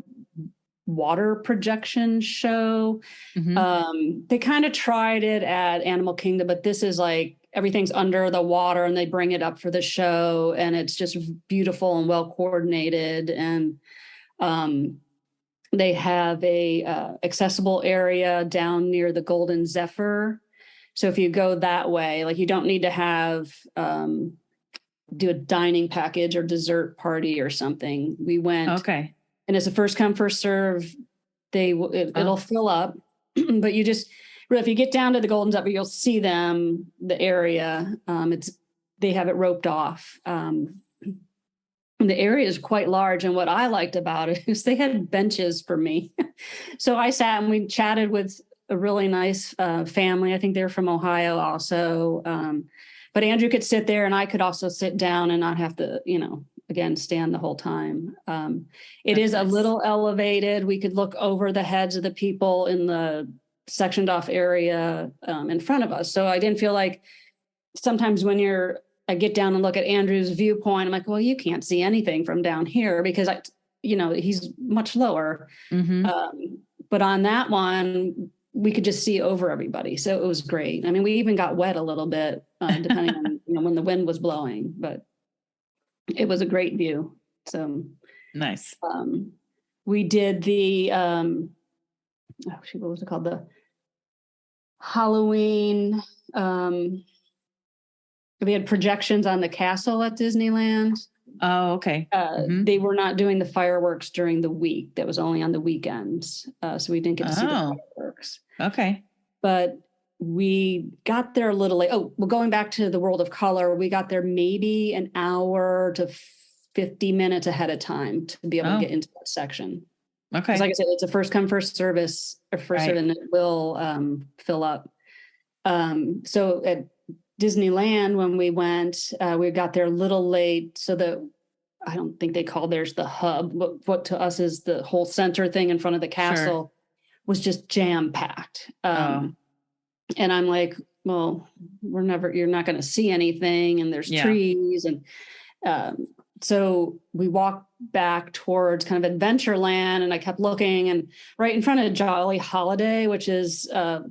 water projection show. They kind of tried it at Animal Kingdom, but this is like everything's under the water and they bring it up for the show, and it's just beautiful and well coordinated. And they have a accessible area down near the Golden Zephyr. So if you go that way, like you don't need to have do a dining package or dessert party or something. We went, and it's a first come first serve. It'll fill up, but you just if you get down to the Golden Zephyr, you'll see the area. They have it roped off. The area is quite large, and what I liked about it is they had benches for me. So I sat and we chatted with a really nice family. I think they're from Ohio also. But Andrew could sit there and I could also sit down and not have to, again, stand the whole time. It is nice. A little elevated. We could look over the heads of the people in the sectioned off area in front of us. So I didn't feel like sometimes when I get down and look at Andrew's viewpoint, I'm like, well, you can't see anything from down here because he's much lower. But on that one, we could just see over everybody. So it was great. I mean, we even got wet a little bit, depending on when the wind was blowing, but it was a great view. So nice. We did the, what was it called? The Halloween, we had projections on the castle at Disneyland. Oh, okay. They were not doing the fireworks during the week. That was only on the weekends. So we didn't get to see the fireworks. Okay. But we got there a little late. Oh, well, going back to the World of Color, we got there maybe an hour to 50 minutes ahead of time to be able to get into that section. Because Okay. like I said, it's a first come, first service, or first serve, and it will fill up. So at Disneyland, when we went, we got there a little late. So I don't think they call theirs the hub, but what to us is the whole center thing in front of the castle was just jam packed. And I'm like, well, you're not going to see anything. And there's trees. And so we walked back towards kind of Adventureland, and I kept looking, and right in front of Jolly Holiday, which is a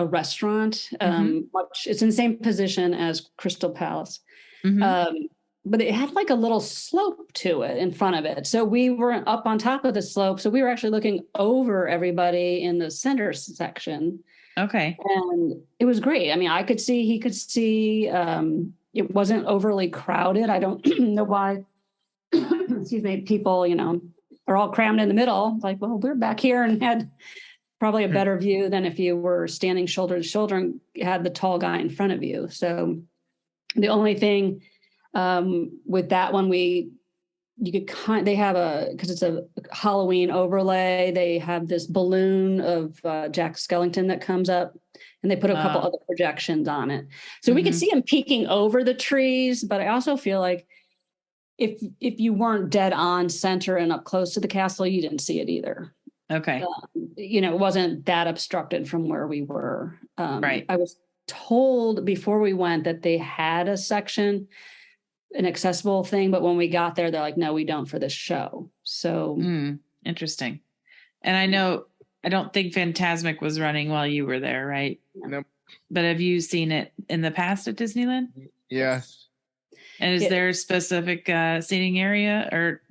restaurant, it's in the same position as Crystal Palace. But it had like a little slope to it in front of it. So we were up on top of the slope. So we were actually looking over everybody in the center section. Okay. And it was great. I mean, I could see, he could see, it wasn't overly crowded. I don't know why, excuse me, people, are all crammed in the middle. Like, well, we're back here and had probably a better view than if you were standing shoulder to shoulder and had the tall guy in front of you. So the only thing with that one, they have because it's a Halloween overlay, they have this balloon of Jack Skellington that comes up, and they put a couple other projections on it. So we could see him peeking over the trees, but I also feel like if you weren't dead on center and up close to the castle, you didn't see it either. Okay. It wasn't that obstructed from where we were. Right. I was told before we went that they had a section, an accessible thing, but when we got there, they're like, no, we don't for this show. So interesting. And I don't think Fantasmic was running while you were there, right? Nope. But have you seen it in the past at Disneyland? Yes. And is there a specific seating area or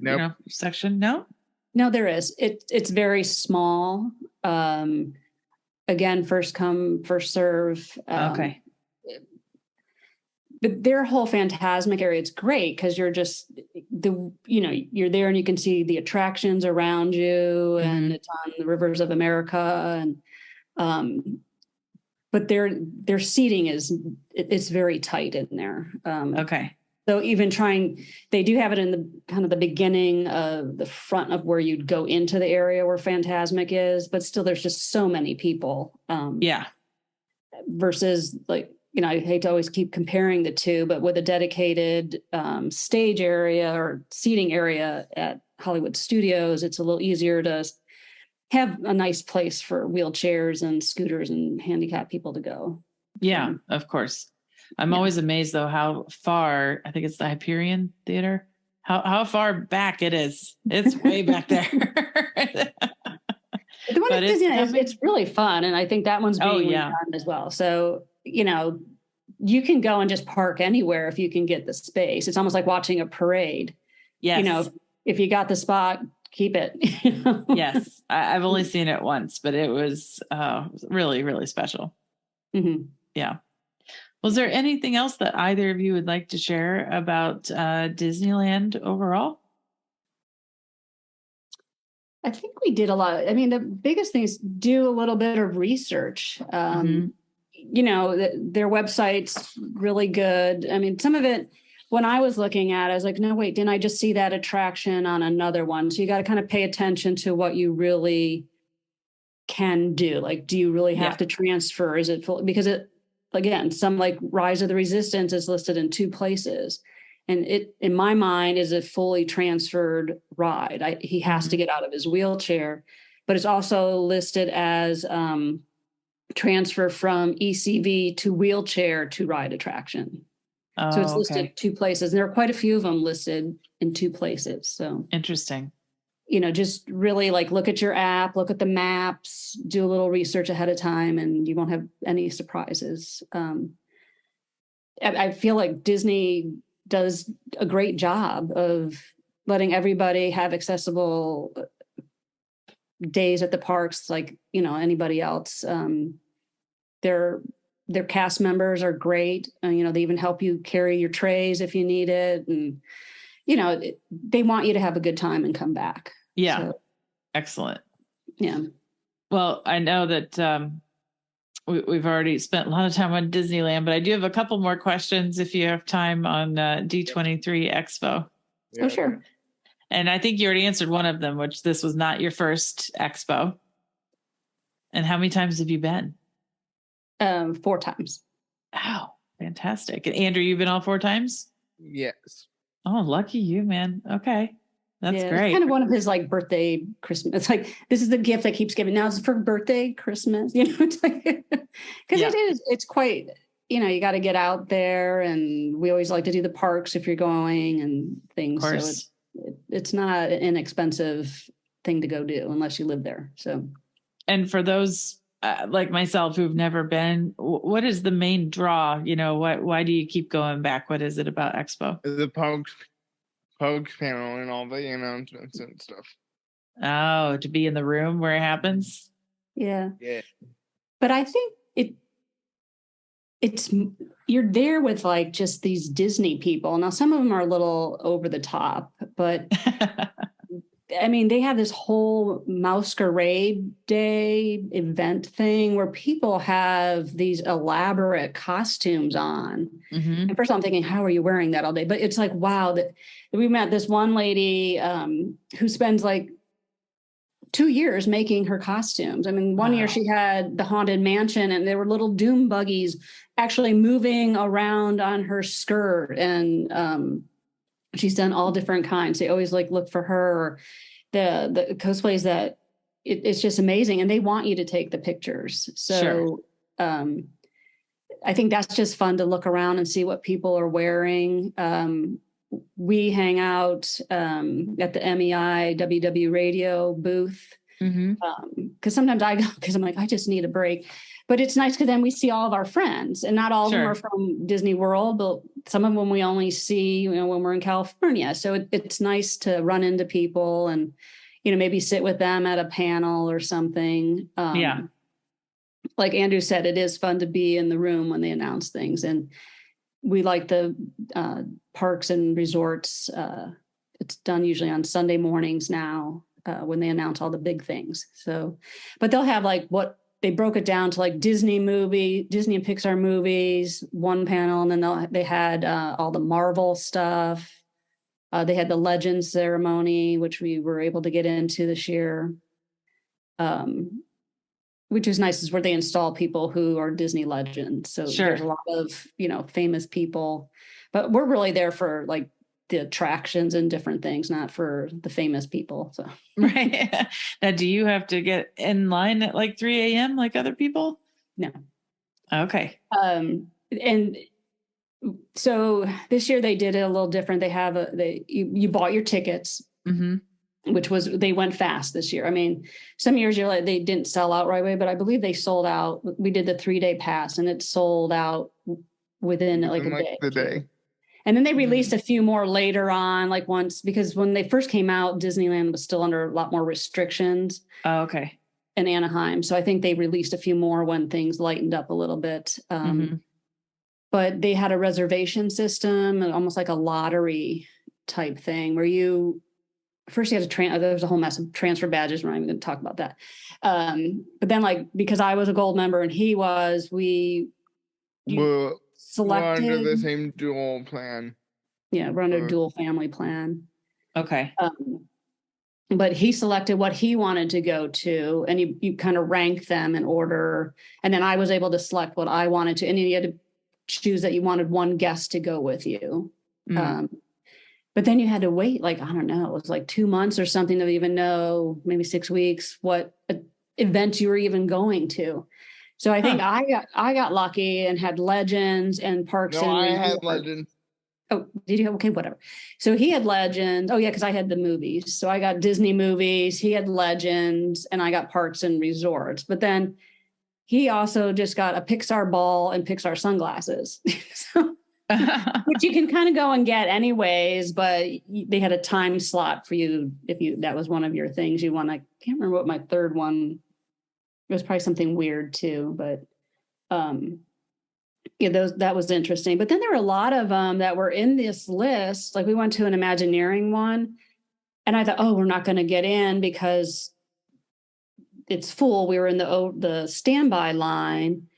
section? No, there is. It's very small. Again, first come, first serve. Okay. But their whole Fantasmic area, it's great because you're just you're there and you can see the attractions around you, and it's on the Rivers of America, and but their seating it's very tight in there. Okay. So even they do have it in the kind of the beginning of the front of where you'd go into the area where Fantasmic is, but still there's just so many people. Versus like, I hate to always keep comparing the two, but with a dedicated stage area or seating area at Hollywood Studios, it's a little easier to have a nice place for wheelchairs and scooters and handicapped people to go. Yeah, of course. I'm always amazed though how far, I think it's the Hyperion Theater, how far back it is. It's way back there. The one at Disneyland, it's really fun, and I think that one's being done as well. So you can go and just park anywhere if you can get the space. It's almost like watching a parade. Yes. If you got the spot, keep it. Yes, I've only seen it once, but it was really, really special. Yeah. Was there anything else that either of you would like to share about Disneyland overall? I think we did a lot. I mean, the biggest thing is do a little bit of research. Their website's really good. I mean, some of it, when I was looking at it, I was like, no, wait, didn't I just see that attraction on another one? So you got to kind of pay attention to what you really can do. Like, do you really have to transfer? Is it full? Because again, some like Rise of the Resistance is listed in 2 places. And it, in my mind, is a fully transferred ride. He has to get out of his wheelchair, but it's also listed as transfer from ECV to wheelchair to ride attraction. So it's listed 2 places. And there are quite a few of them listed in 2 places. So interesting. Just really like look at your app, look at the maps, do a little research ahead of time, and you won't have any surprises. I feel like Disney does a great job of letting everybody have accessible days at the parks like, anybody else. Their cast members are great. They even help you carry your trays if you need it. And, they want you to have a good time and come back. Yeah. So, excellent. Yeah. Well, I know that we've already spent a lot of time on Disneyland, but I do have a couple more questions if you have time on D23 Expo. Yeah. Oh, sure. And I think you already answered one of them, which this was not your first expo. And how many times have you been? 4 times. Oh, fantastic. And Andrew, you've been all 4 times? Yes. Oh, lucky you, man. Okay. That's great. It's kind of one of his like birthday, Christmas. It's like, this is the gift that keeps giving. Now it's for birthday, Christmas, it's like, because it's quite, you got to get out there, and we always like to do the parks if you're going and things. So it's not an inexpensive thing to go do unless you live there. So, and for those like myself who've never been, what is the main draw? Why do you keep going back? What is it about Expo? The parks panel and all the announcements and stuff. Oh, to be in the room where it happens? Yeah. Yeah. But I think it's you're there with like just these Disney people. Now, some of them are a little over the top, but I mean, they have this whole Masquerade Day event thing where people have these elaborate costumes on. Mm-hmm. And first I'm thinking, how are you wearing that all day? But it's like, wow, that we met this one lady who spends like 2 years making her costumes. I mean, one year she had the Haunted Mansion, and there were little doom buggies actually moving around on her skirt. And she's done all different kinds. They always like look for her. The cosplays that it's just amazing, and they want you to take the pictures. So I think that's just fun to look around and see what people are wearing. We hang out at the MEI WW radio booth because sometimes I go because I'm like, I just need a break. But it's nice because then we see all of our friends, and not all of them are from Disney World, but some of them we only see, when we're in California. So it's nice to run into people and, maybe sit with them at a panel or something. Like Andrew said, it is fun to be in the room when they announce things. And we like the parks and resorts. It's done usually on Sunday mornings now when they announce all the big things. So, but they'll have like they broke it down to like Disney and Pixar movies, one panel, and then they had all the Marvel stuff. They had the Legends ceremony, which we were able to get into this year, which is nice, is where they install people who are Disney legends. So there's a lot of, famous people, but we're really there for like the attractions and different things, not for the famous people. So right. Now, do you have to get in line at like 3 a.m. like other people? No. Okay. And so this year they did it a little different. They have you bought your tickets, which they went fast this year. I mean, some years they didn't sell out right away, but I believe they sold out. We did the 3-day pass, and it sold out within like a day. And then they released a few more later on, like once, because when they first came out, Disneyland was still under a lot more restrictions. Oh, okay. In Anaheim. So I think they released a few more when things lightened up a little bit. But they had a reservation system, almost like a lottery type thing, where first you had to there was a whole mess of transfer badges. We're not even going to talk about that. But then, like, because I was a gold member and he was, selected. We're under the same dual plan. Yeah, we're under a dual family plan. Okay. But he selected what he wanted to go to, and you kind of rank them in order. And then I was able to select what I wanted to, and you had to choose that you wanted one guest to go with you. But then you had to wait, like, I don't know, it was like 2 months or something to even know, maybe 6 weeks, what event you were even going to. So I think I got lucky and had Legends and Parks. No, I had Legends. Oh, did you? Okay, whatever. So he had Legends. Oh yeah, because I had the movies. So I got Disney movies. He had Legends, and I got Parks and Resorts. But then he also just got a Pixar ball and Pixar sunglasses, which you can kind of go and get anyways. But they had a time slot for you if that was one of your things you want. I can't remember what my third one. It was probably something weird too, but that was interesting. But then there were a lot of them that were in this list. Like we went to an Imagineering one, and I thought, oh, we're not going to get in because it's full. We were in the standby line,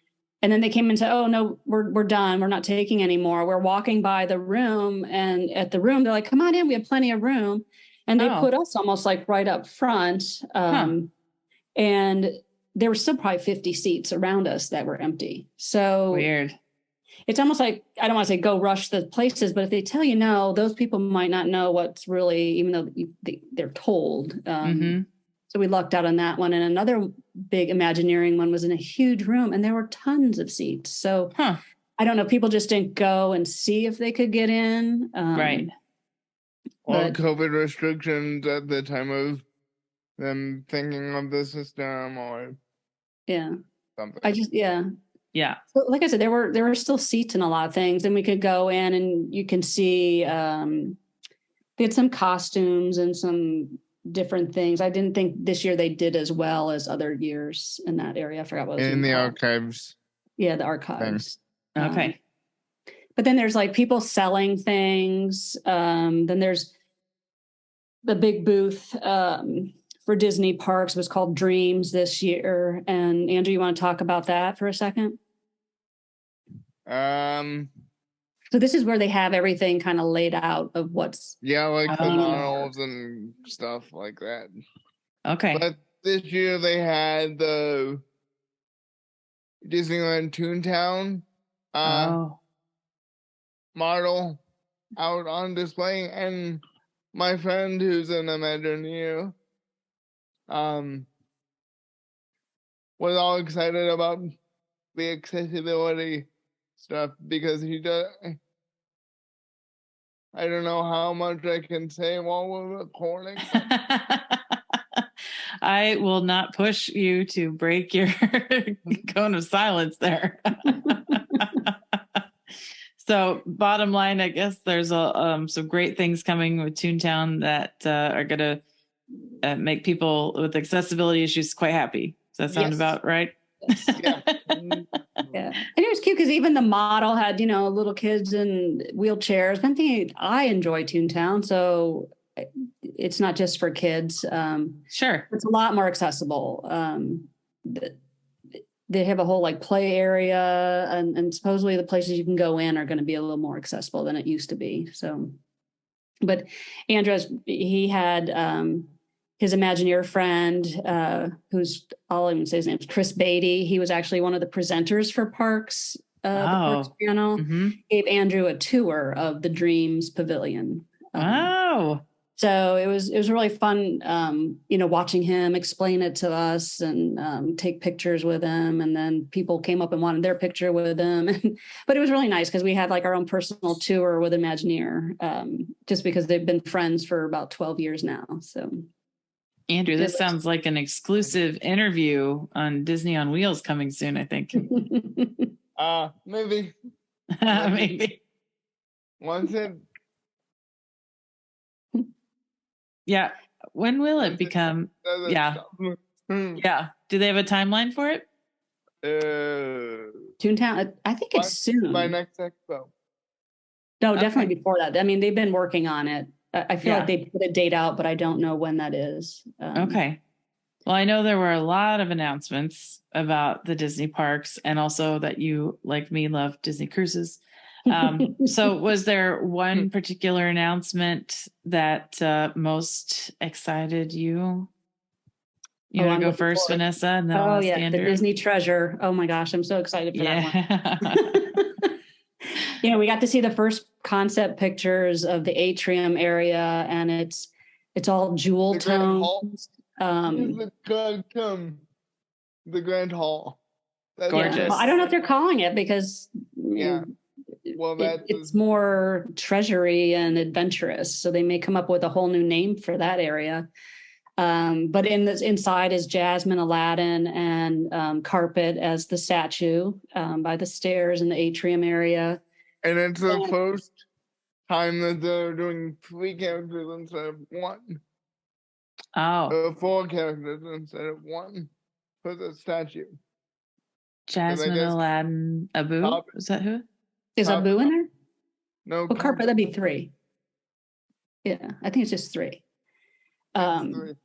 And then they came and said, "Oh no, we're done. We're not taking anymore." We're walking by the room, and at the room, they're like, "Come on in. We have plenty of room." And they put us almost like right up front. And there were still probably 50 seats around us that were empty. So weird. It's almost like, I don't want to say go rush the places, but if they tell you no, those people might not know what's really, even though they're told. So we lucked out on that one. And another big Imagineering one was in a huge room, and there were tons of seats. So I don't know, people just didn't go and see if they could get in. Right. Or COVID restrictions at the time of them thinking of the system, or something. Yeah. So like I said, there were still seats in a lot of things, and we could go in and you can see they had some costumes and some different things. I didn't think this year they did as well as other years in that area. I forgot what it was in the called. Archives. Yeah, the archives. Okay. But then there's like people selling things. Then there's the big booth for Disney parks was called Dreams this year. And Andrew, you want to talk about that for a second? So this is where they have everything kind of laid out of what's like the models and stuff like that. Okay. But this year they had the Disneyland Toontown model out on display, and my friend who's an Imagineer was all excited about the accessibility stuff because he does. I don't know how much I can say while we're recording. I will not push you to break your cone of silence there. So bottom line, I guess there's some great things coming with Toontown that are going to make people with accessibility issues quite happy. Does that sound about right? Yeah. And it was cute because even the model had, little kids in wheelchairs. I'm thinking I enjoy Toontown, so it's not just for kids. Sure. It's a lot more accessible. They have a whole like play area, and supposedly the places you can go in are going to be a little more accessible than it used to be. So, but Andrew, he had his Imagineer friend, who's, I'll even say his name is Chris Beatty. He was actually one of the presenters for Parks, the Parks panel. Gave Andrew a tour of the Dreams Pavilion. So it was really fun, watching him explain it to us and take pictures with him. And then people came up and wanted their picture with him. But it was really nice because we had like our own personal tour with Imagineer, just because they've been friends for about 12 years now. So, Andrew, this sounds like an exclusive interview on Disney on Wheels coming soon, I think. Maybe. Maybe. Once it. Yeah. When will it become? Yeah. Yeah. Do they have a timeline for it? Toontown, I think it's soon. By next expo. No, definitely before that. I mean, they've been working on it. I feel like they put a date out, but I don't know when that is. Okay. Well, I know there were a lot of announcements about the Disney parks, and also that you, like me, love Disney cruises. So was there one particular announcement that most excited you? You want to go first, Vanessa? And then the Disney Treasure. Oh my gosh, I'm so excited for that one. We got to see the first concept pictures of the atrium area, and it's all jewel tones. The Grand Hall. That's gorgeous. Well, I don't know if they're calling it because it's more treasury and adventurous, so they may come up with a whole new name for that area. But inside is Jasmine, Aladdin, and Carpet as the statue by the stairs in the atrium area. And it's the first time that they're doing 3 characters instead of 1. Oh. 4 characters instead of 1 for the statue. Jasmine, Aladdin, Abu? Is that who? Is Abu in there? No. Well, Carpet, that'd be 3. Yeah, I think it's just 3. 3.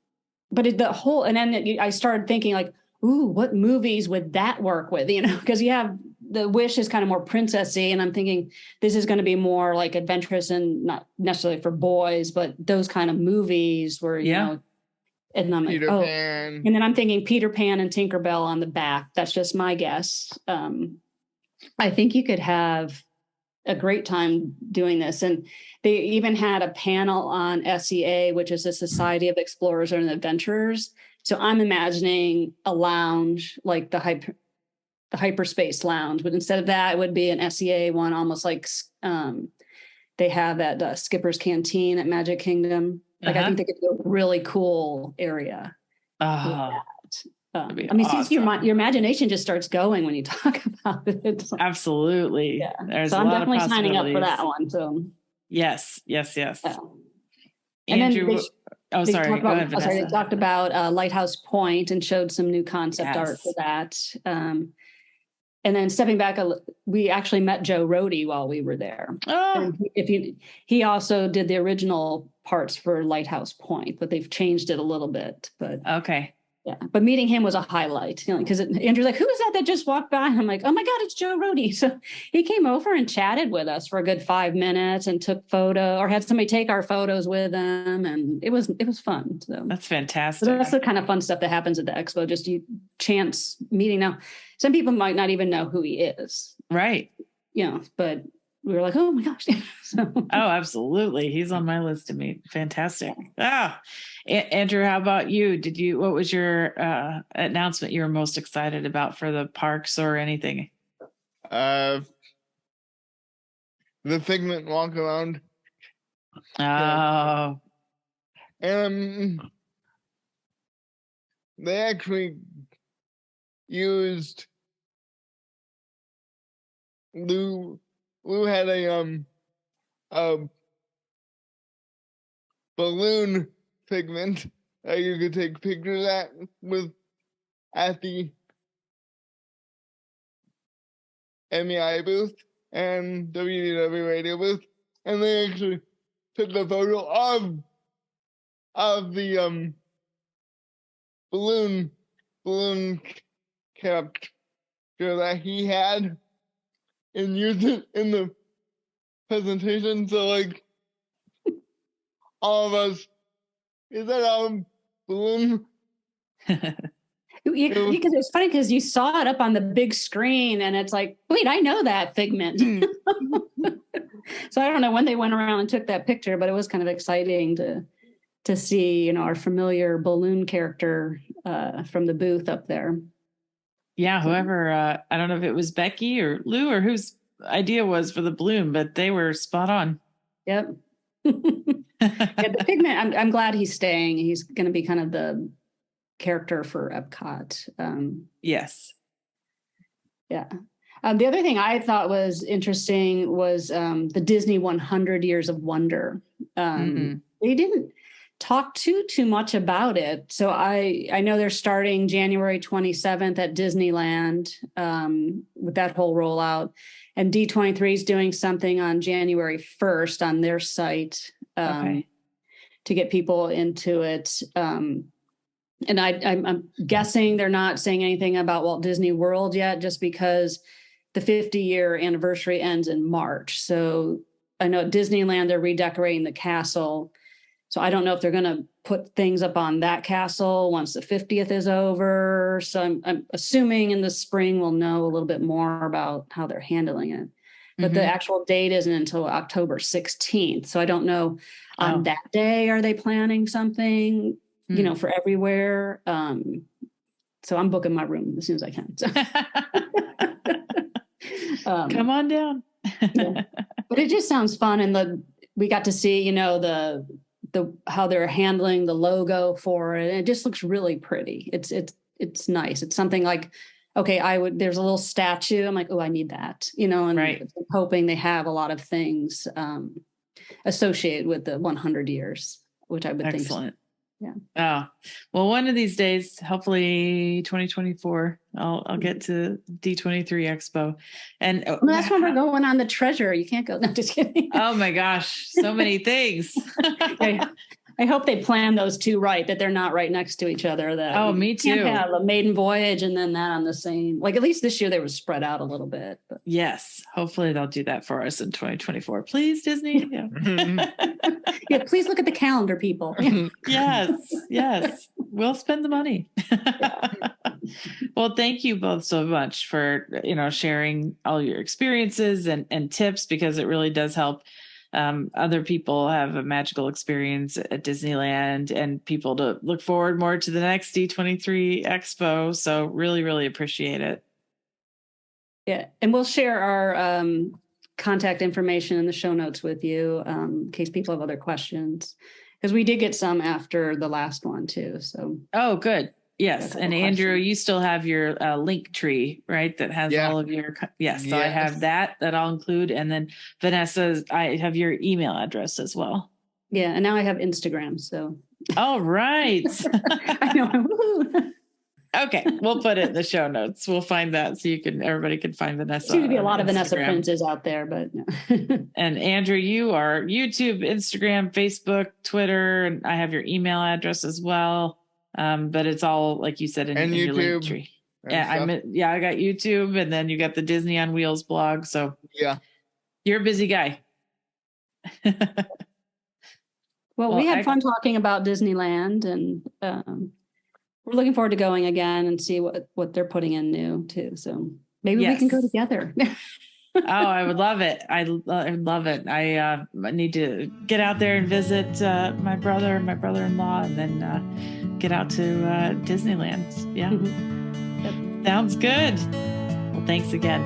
But the whole, and then I started thinking like, ooh, what movies would that work with? Because you have the Wish is kind of more princessy, and I'm thinking this is going to be more like adventurous and not necessarily for boys, but those kind of movies where, and I'm like, Peter Pan. And then I'm thinking Peter Pan and Tinkerbell on the back. That's just my guess. I think you could have a great time doing this. And they even had a panel on SEA, which is the Society of Explorers and Adventurers. So I'm imagining a lounge like the hyperspace lounge, but instead of that, it would be an SEA one, almost like they have at Skipper's Canteen at Magic Kingdom. Like, I think they could do a really cool area. I mean, awesome. Your imagination just starts going when you talk about it. Absolutely. Yeah. So I'm definitely signing up for that one. So yes. Yeah. And Andrew, then sorry. Go ahead, Vanessa. They talked about Lighthouse Point and showed some new concept art for that. And then stepping back, we actually met Joe Rohde while we were there. Oh. And he also did the original parts for Lighthouse Point, but they've changed it a little bit. But okay. Yeah, but meeting him was a highlight, because Andrew's like, who is that just walked by? And I'm like, oh my God, it's Joe Rohde. So he came over and chatted with us for a good 5 minutes and took photo or had somebody take our photos with him. And it was fun. So that's fantastic. So that's the kind of fun stuff that happens at the expo. Just you chance meeting. Now, some people might not even know who he is. Right. But we were like, oh my gosh. Oh, absolutely. He's on my list to meet. Fantastic. Andrew, how about you? What was your announcement you were most excited about for the parks or anything? The Figment walk around. Oh. They actually used Lou had a balloon Figment that you could take pictures at the MEI booth and WDW radio booth, and they actually took the photo of the balloon character that he had and used it in the presentation. So, like, all of us, is that our balloon? Because it's funny because you saw it up on the big screen and it's like, wait, I know that Figment. So I don't know when they went around and took that picture, but it was kind of exciting to see, our familiar balloon character from the booth up there. Yeah, whoever, I don't know if it was Becky or Lou or whose idea was for the balloon, but they were spot on. Yep. The Figment, I'm glad he's staying. He's going to be kind of the character for Epcot. Yes. Yeah. The other thing I thought was interesting was the Disney 100 Years of Wonder. They didn't talk too much about it. So I know they're starting January 27th at Disneyland with that whole rollout. And D23 is doing something on January 1st on their site to get people into it. And I'm guessing they're not saying anything about Walt Disney World yet, just because the 50-year anniversary ends in March. So I know at Disneyland, they're redecorating the castle. So I don't know if they're going to put things up on that castle once the 50th is over. So I'm assuming in the spring we'll know a little bit more about how they're handling it. But the actual date isn't until October 16th. So I don't know on that day, are they planning something, for everywhere? So I'm booking my room as soon as I can. So. Come on down. Yeah. But it just sounds fun. And we got to see, the how they're handling the logo for it. And it just looks really pretty. It's nice. It's something like, okay, there's a little statue. I'm like, oh, I need that, and right. I'm hoping they have a lot of things associated with the 100 years, which I would think. Excellent. Yeah. Oh, well, one of these days, hopefully 2024, I'll get to D23 Expo. And that's when we're going on the treasure. You can't go. No, just kidding. Oh my gosh. So many things. Okay. I hope they plan those two right, that they're not right next to each other. That Oh, you me can't too. have a maiden voyage and then that on the same. Like at least this year they were spread out a little bit. But. Yes. Hopefully they'll do that for us in 2024. Please, Disney. Yeah. Yeah, please look at the calendar, people. Yes. We'll spend the money. Well, thank you both so much for, sharing all your experiences and tips, because it really does help other people have a magical experience at Disneyland and people to look forward more to the next D23 Expo. So really, really appreciate it. Yeah. And we'll share our contact information in the show notes with you in case people have other questions. Because we did get some after the last one too. So. Oh, good. Yes. And Andrew, questions. you still have your link tree, right? That has all of your, yes. So I have that I'll include. And then Vanessa, I have your email address as well. Yeah. And now I have Instagram. So. All right. I know. Okay. We'll put it in the show notes. We'll find that so everybody can find Vanessa. Seems to be a lot of Vanessa Princes out there, but no. And Andrew, you are YouTube, Instagram, Facebook, Twitter, and I have your email address as well. But it's all, like you said, in your link tree. Yeah, I got YouTube, and then you got the Disney on Wheels blog. So yeah, you're a busy guy. Well, we had fun talking about Disneyland, and we're looking forward to going again and see what they're putting in new too. So maybe we can go together. Oh, I would love it. I love it. I need to get out there and visit my brother and my brother-in-law, and then get out to Disneyland. Yeah. Mm-hmm. Yep. Sounds good. Well, thanks again.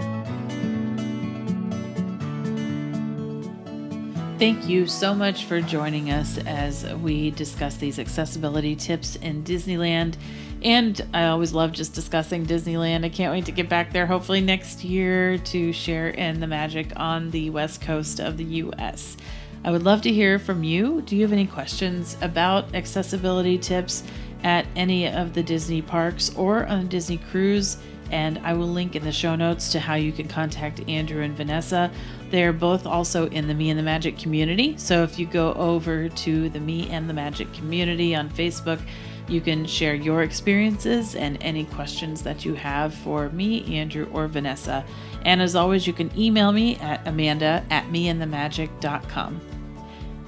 Thank you so much for joining us as we discuss these accessibility tips in Disneyland. And I always love just discussing Disneyland. I can't wait to get back there, hopefully next year, to share in the magic on the West Coast of the U.S. I would love to hear from you. Do you have any questions about accessibility tips at any of the Disney parks or on a Disney cruise? And I will link in the show notes to how you can contact Andrew and Vanessa. They're both also in the Me and the Magic community. So if you go over to the Me and the Magic community on Facebook, you can share your experiences and any questions that you have for me, Andrew, or Vanessa. And as always, you can email me at amanda@meandthemagic.com.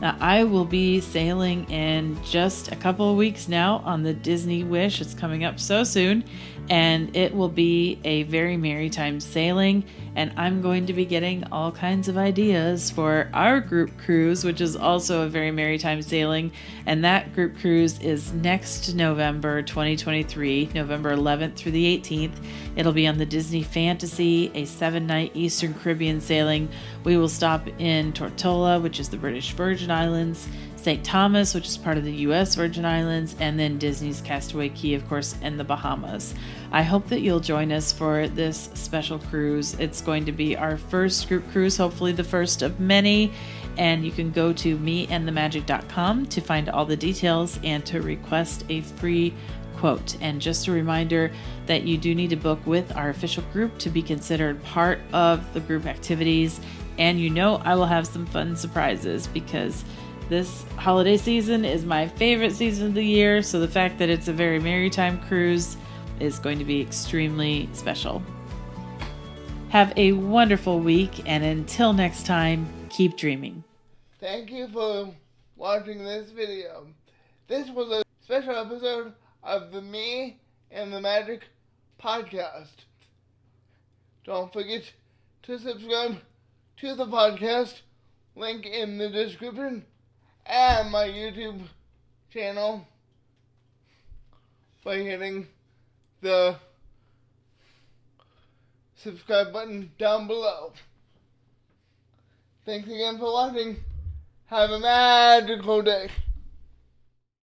Now, I will be sailing in just a couple of weeks now on the Disney Wish. It's coming up so soon, and it will be a very merry time sailing. And I'm going to be getting all kinds of ideas for our group cruise, which is also a very merry time sailing. And that group cruise is next November 2023, November 11th through the 18th. It'll be on the Disney Fantasy, a 7-night Eastern Caribbean sailing. We will stop in Tortola, which is the British Virgin Islands, St. Thomas, which is part of the U.S. Virgin Islands, and then Disney's Castaway Cay, of course, in the Bahamas. I hope that you'll join us for this special cruise. It's going to be our first group cruise, hopefully the first of many, and you can go to meandthemagic.com to find all the details and to request a free quote. And just a reminder that you do need to book with our official group to be considered part of the group activities. And I will have some fun surprises because this holiday season is my favorite season of the year. So the fact that it's a very merry time cruise is going to be extremely special. Have a wonderful week, and until next time, keep dreaming. Thank you for watching this video. This was a special episode of the Me and the Magic podcast. Don't forget to subscribe to the podcast, link in the description, and my YouTube channel by hitting the subscribe button down below. Thanks again for watching. Have a magical day.